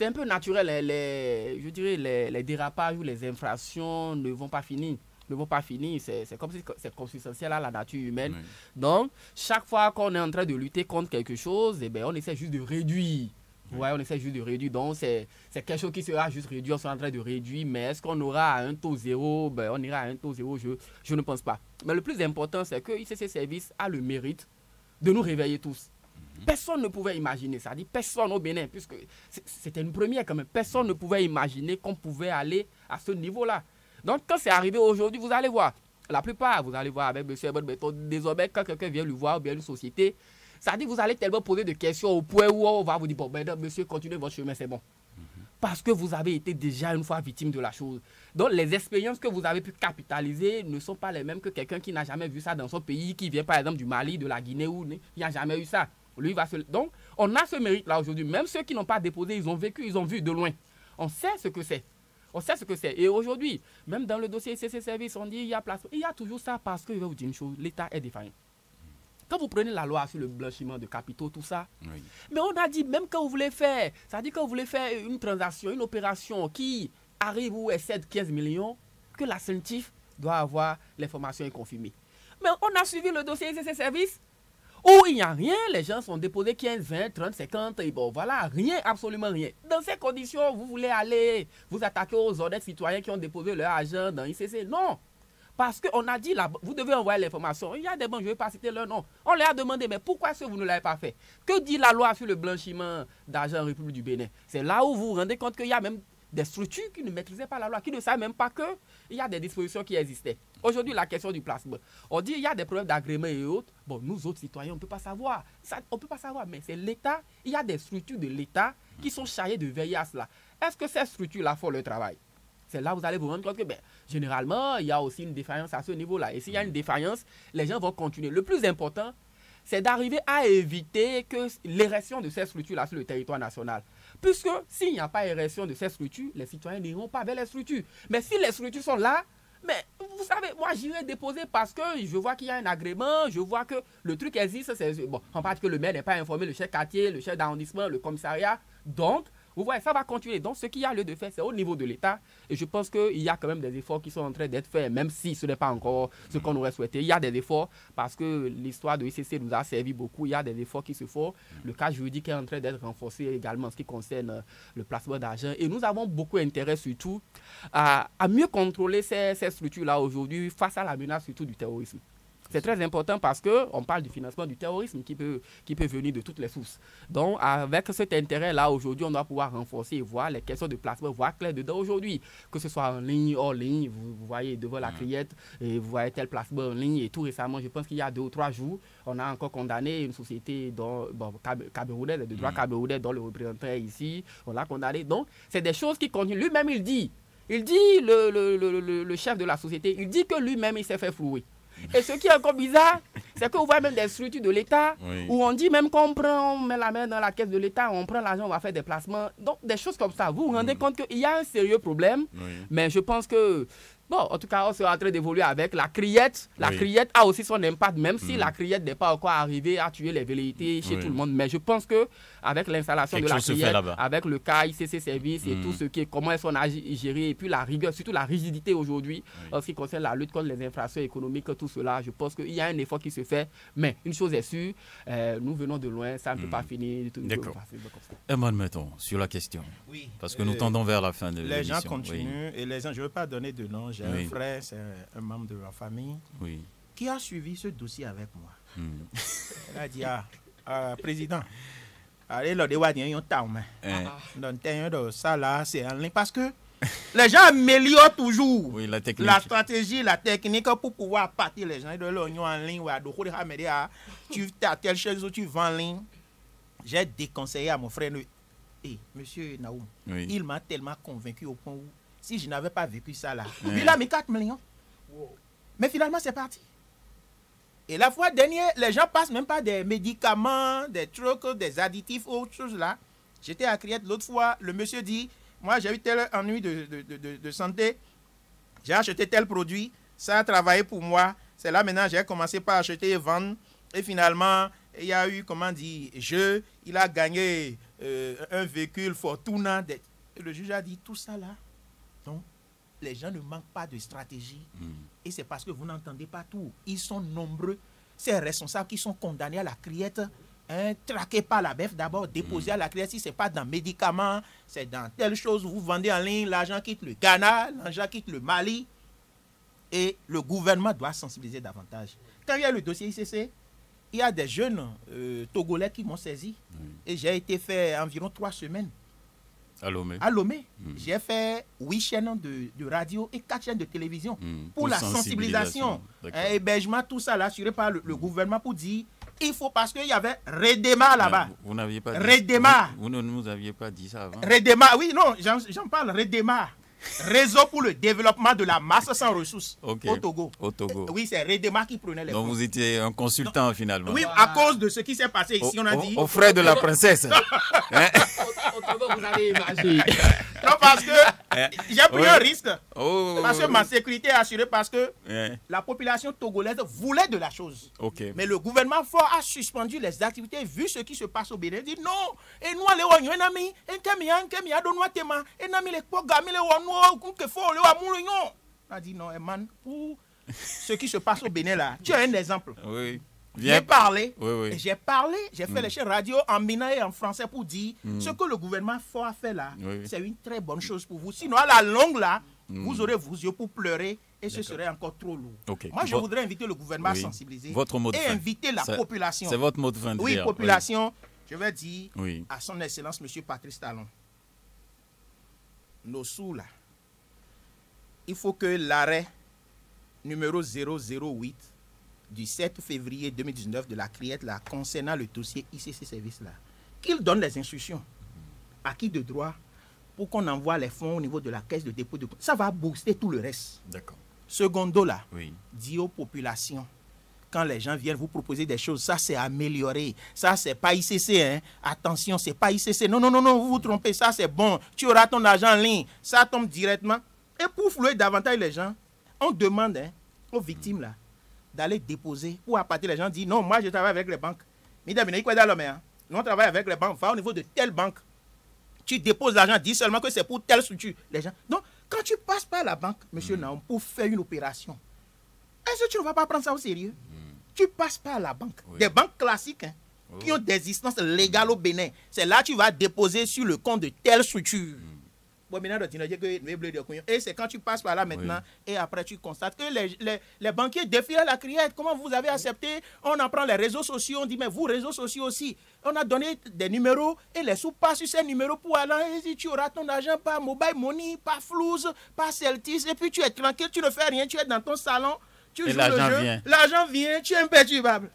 un peu naturel. Je dirais les dérapages ou les infractions ne vont pas finir. C'est comme si c'est consubstantiel à la nature humaine. Oui. Donc, chaque fois qu'on est en train de lutter contre quelque chose, eh bien, on essaie juste de réduire. Ouais, on essaie juste de réduire. Donc, c'est quelque chose qui sera juste réduit. On est en train de réduire. Mais est-ce qu'on aura un taux zéro? Ben, on ira à un taux zéro, je ne pense pas. Mais le plus important, c'est que ICC Service a le mérite de nous réveiller tous. Personne ne pouvait imaginer ça. Personne au Bénin, puisque c'était une première quand même. Personne ne pouvait imaginer qu'on pouvait aller à ce niveau-là. Donc, quand c'est arrivé aujourd'hui, vous allez voir, la plupart, vous allez voir avec M. Herbert Bonton, désormais, quand quelqu'un vient lui voir ou bien une société, ça dit que vous allez tellement poser de questions au point où on va vous dire, bon, madame, monsieur, continuez votre chemin, c'est bon. Parce que vous avez été déjà une fois victime de la chose. Donc, les expériences que vous avez pu capitaliser ne sont pas les mêmes que quelqu'un qui n'a jamais vu ça dans son pays, qui vient par exemple du Mali, de la Guinée, où il n'a jamais eu ça. Lui, Donc, on a ce mérite-là aujourd'hui. Même ceux qui n'ont pas déposé, ils ont vécu, ils ont vu de loin. On sait ce que c'est. On sait ce que c'est. Et aujourd'hui, même dans le dossier ICC Service, on dit il y a place. Il y a toujours ça parce que je vais vous dire une chose, l'État est défaillant. Quand vous prenez la loi sur le blanchiment de capitaux, tout ça, mais on a dit, même quand vous voulez faire, ça dit quand vous voulez faire une transaction, une opération qui arrive ou excède 15 millions, que la CENTIF doit avoir l'information et confirmée. Mais on a suivi le dossier ICC Service, où il n'y a rien, les gens sont déposés 15, 20, 30, 50, et bon voilà, rien, absolument rien. Dans ces conditions, vous voulez aller vous attaquer aux honnêtes citoyens qui ont déposé leur argent dans ICC? Non. Parce qu'on a dit, là, vous devez envoyer l'information. Il y a des banques, je ne vais pas citer leur nom. On leur a demandé, mais pourquoi est-ce que vous ne l'avez pas fait? Que dit la loi sur le blanchiment d'argent en République du Bénin? C'est là où vous vous rendez compte qu'il y a même des structures qui ne maîtrisaient pas la loi, qui ne savent même pas qu'il y a des dispositions qui existaient. Aujourd'hui, la question du placement. On dit qu'il y a des problèmes d'agrément et autres. Bon, nous autres citoyens, on ne peut pas savoir. On ne peut pas savoir, mais c'est l'État. Il y a des structures de l'État qui sont chargées de veiller à cela. Est-ce que ces structures-là font le travail? C'est là où vous allez vous rendre compte que, généralement, il y a aussi une défaillance à ce niveau-là. Et s'il y a une défaillance, les gens vont continuer. Le plus important, c'est d'arriver à éviter que l'érection de ces structures-là sur le territoire national. Puisque s'il n'y a pas érection de ces structures, les citoyens n'iront pas vers les structures. Mais si les structures sont là, mais vous savez, moi j'irai déposer parce que je vois qu'il y a un agrément, je vois que le truc existe. Bon, en part que le maire n'est pas informé, le chef quartier, le chef d'arrondissement, le commissariat. Donc, vous voyez, ça va continuer. Donc, ce qu'il y a lieu de faire, c'est au niveau de l'État. Et je pense qu'il y a quand même des efforts qui sont en train d'être faits, même si ce n'est pas encore ce qu'on aurait souhaité. Il y a des efforts parce que l'histoire de l'ICC nous a servi beaucoup. Il y a des efforts qui se font. Le cas juridique est en train d'être renforcé également en ce qui concerne le placement d'argent. Et nous avons beaucoup intérêt surtout à mieux contrôler ces structures-là aujourd'hui face à la menace surtout du terrorisme. C'est très important parce qu'on parle du financement du terrorisme qui peut venir de toutes les sources. Donc, avec cet intérêt-là, aujourd'hui, on doit pouvoir renforcer et voir les questions de placement, voir clair dedans aujourd'hui. Que ce soit en ligne, hors ligne, vous voyez devant la criette, et vous voyez tel placement en ligne. Et tout récemment, je pense qu'il y a 2 ou 3 jours, on a encore condamné une société camerounaise, de droit camerounais, dont le représentant est ici. On l'a condamné. Donc, c'est des choses qui continuent. Lui-même, il dit, le chef de la société, il dit que lui-même, il s'est fait flouer. Et ce qui est encore bizarre, c'est qu'on voit même des structures de l'État où on dit même qu'on met la main dans la caisse de l'État, on prend l'argent, on va faire des placements. Donc, des choses comme ça. Vous vous rendez compte qu'il y a un sérieux problème, mais je pense que, bon, en tout cas, on sera en train d'évoluer avec la criette. La criette a aussi son impact, même si la criette n'est pas encore arrivée à tuer les velléités chez tout le monde. Mais je pense qu'avec l'installation de la criette, avec le cas ICC Service et tout ce qui est, comment elles sont gérées, et puis la rigueur, surtout la rigidité aujourd'hui, en ce qui concerne la lutte contre les infractions économiques, tout cela, je pense qu'il y a un effort qui se fait. Mais une chose est sûre, nous venons de loin, ça ne peut pas finir. D'accord. Emmanuel, mettons, sur la question. Oui. Parce que nous tendons vers la fin de l'émission. Les gens continuent et les gens, je ne veux pas donner de nom. J'ai un frère, c'est un membre de ma famille, qui a suivi ce dossier avec moi. Il a dit, président, allez, le débat est en temps. Donc, ça là, c'est en ligne parce que les gens améliorent toujours la stratégie, la technique pour pouvoir partir les gens de l'oignon en ligne ou à tu as telle chose où tu vends en ligne. j'ai déconseillé à mon frère, monsieur Naoum, il m'a tellement convaincu au point où, si je n'avais pas vécu ça là, il a mis 4 millions. Mais finalement, c'est parti. Et la fois dernière, les gens passent même pas des médicaments, des trucs, des additifs, autre chose là. J'étais à Criette l'autre fois, le monsieur dit, moi j'ai eu tel ennui de santé, j'ai acheté tel produit, ça a travaillé pour moi. C'est là maintenant j'ai commencé par acheter et vendre. Et finalement, il y a eu, comment dire, il a gagné un véhicule Fortuna. Et le juge a dit, tout ça là, donc les gens ne manquent pas de stratégie. Et c'est parce que vous n'entendez pas tout. Ils sont nombreux. Ces responsables qui sont condamnés à la criette, traqués par la BEF d'abord, déposés à la criette. Si ce n'est pas dans médicaments, c'est dans telle chose, vous vendez en ligne, l'argent quitte le Ghana, l'argent quitte le Mali. Et le gouvernement doit sensibiliser davantage. Quand il y a le dossier ICC, il y a des jeunes Togolais qui m'ont saisi. Et j'ai été fait environ 3 semaines. À Lomé. J'ai fait 8 chaînes de radio et 4 chaînes de télévision pour la sensibilisation, hébergement, tout ça là, assuré par le gouvernement pour dire il faut, parce qu'il y avait Redema là-bas. Vous n'aviez pas Redema. Vous ne nous aviez pas dit ça avant. Redema, oui, non, j'en parle, Redema. Réseau pour le développement de la masse sans ressources au Togo. Oui, c'est Redema qui prenait les fonds. Donc vous étiez un consultant finalement. Oui, à cause de ce qui s'est passé ici, on a dit... Aux frais de la princesse. Au Togo, vous avez imagé. Non, parce que j'ai pris un risque. Parce que ma sécurité est assurée, parce que la population togolaise voulait de la chose. Mais le gouvernement fort a suspendu les activités vu ce qui se passe au Bénin. Il dit non. Et nous, les Wanyou, enami, on a dit non, man, pour ce qui se passe au Bénin là, tu as un exemple. J'ai parlé, j'ai fait les chaînes radio en mina et en français pour dire ce que le gouvernement fort a fait là, c'est une très bonne chose pour vous. Sinon, à la longue là, vous aurez vos yeux pour pleurer et ce serait encore trop lourd. Moi, je voudrais inviter le gouvernement à sensibiliser et inviter la population. C'est votre mot de fin de dire. Oui, population, je vais dire à son excellence, monsieur Patrice Talon, nos sous là, il faut que l'arrêt numéro 008 du 7 février 2019 de la criette là, concernant le dossier ICC Service là, qu'il donne les instructions à qui de droit pour qu'on envoie les fonds au niveau de la caisse de dépôt de... Ça va booster tout le reste. Secondo là, dit aux populations, quand les gens viennent vous proposer des choses, ça c'est amélioré, ça c'est pas ICC, hein. Attention, c'est pas ICC, non, vous vous trompez, ça c'est bon, tu auras ton argent en ligne, ça tombe directement. Et pour flouer davantage les gens, on demande aux victimes là, d'aller déposer pour appâter les gens, dire non, moi je travaille avec les banques. Nous on travaille avec les banques, va au niveau de telle banque. Tu déposes l'argent, dis seulement que c'est pour telle structure. Les gens. Donc, quand tu passes par la banque, monsieur Naoum, pour faire une opération, est-ce que tu ne vas pas prendre ça au sérieux? Tu passes par la banque. Des banques classiques qui ont des existences légales au Bénin. C'est là que tu vas déposer sur le compte de telle structure. Et c'est quand tu passes par là maintenant et après tu constates que les banquiers défient la criette. Comment vous avez accepté? On en prend les réseaux sociaux, on dit mais vous réseaux sociaux aussi. On a donné des numéros et les sous passent sur ces numéros pour aller et tu auras ton argent par mobile money, par Flouze, par Celtis et puis tu es tranquille, tu ne fais rien, tu es dans ton salon, tu joues le jeu, l'argent vient, tu es imperturbable.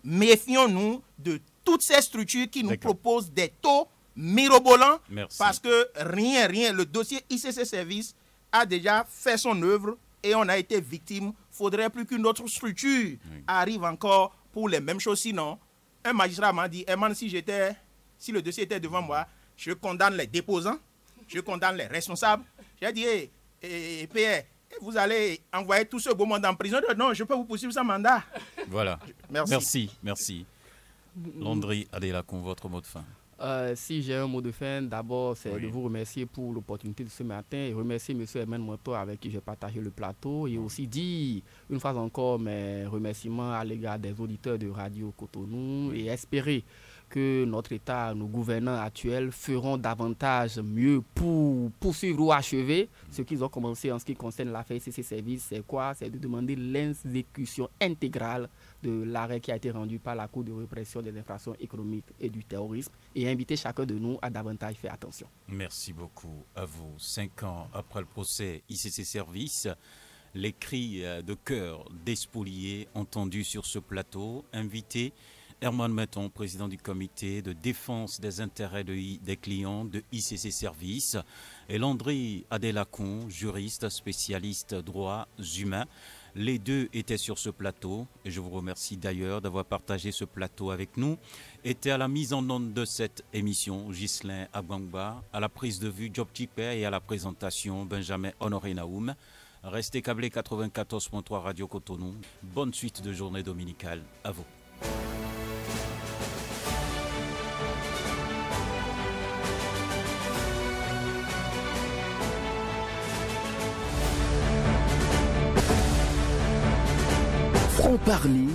Méfions-nous de toutes ces structures qui nous proposent des taux mirobolant, parce que rien, le dossier ICC Service a déjà fait son œuvre et on a été victime. Il faudrait plus qu'une autre structure arrive encore pour les mêmes choses. Sinon, un magistrat m'a dit, si le dossier était devant moi, je condamne les déposants, je condamne les responsables. J'ai dit, PR, vous allez envoyer tout ce beau monde en prison. Non, je peux vous poursuivre sans mandat. Voilà. Merci. Landry Adélakon, votre mot de fin. Si j'ai un mot de fin, d'abord, c'est de vous remercier pour l'opportunité de ce matin et remercier M. Herman Moto avec qui j'ai partagé le plateau et aussi dire une fois encore mes remerciements à l'égard des auditeurs de Radio Cotonou et espérer que notre État, nos gouvernants actuels feront davantage mieux pour poursuivre ou achever ce qu'ils ont commencé en ce qui concerne l'affaire ICC Service. C'est quoi? C'est de demander l'exécution intégrale de l'arrêt qui a été rendu par la Cour de répression des infractions économiques et du terrorisme et inviter chacun de nous à davantage faire attention. Merci beaucoup à vous. 5 ans après le procès ICC Service, les cris de cœur des spoliés entendus sur ce plateau, invités Herman Metton, président du comité de défense des intérêts des clients de ICC Services, et Landry Adelacon, juriste spécialiste droits humains. Les deux étaient sur ce plateau et je vous remercie d'ailleurs d'avoir partagé ce plateau avec nous. Était à la mise en onde de cette émission Ghislain Abangba, à la prise de vue Job Tipper et à la présentation Benjamin Honoré Naoum. Restez câblés 94.3 Radio Cotonou. Bonne suite de journée dominicale à vous. Franc-parler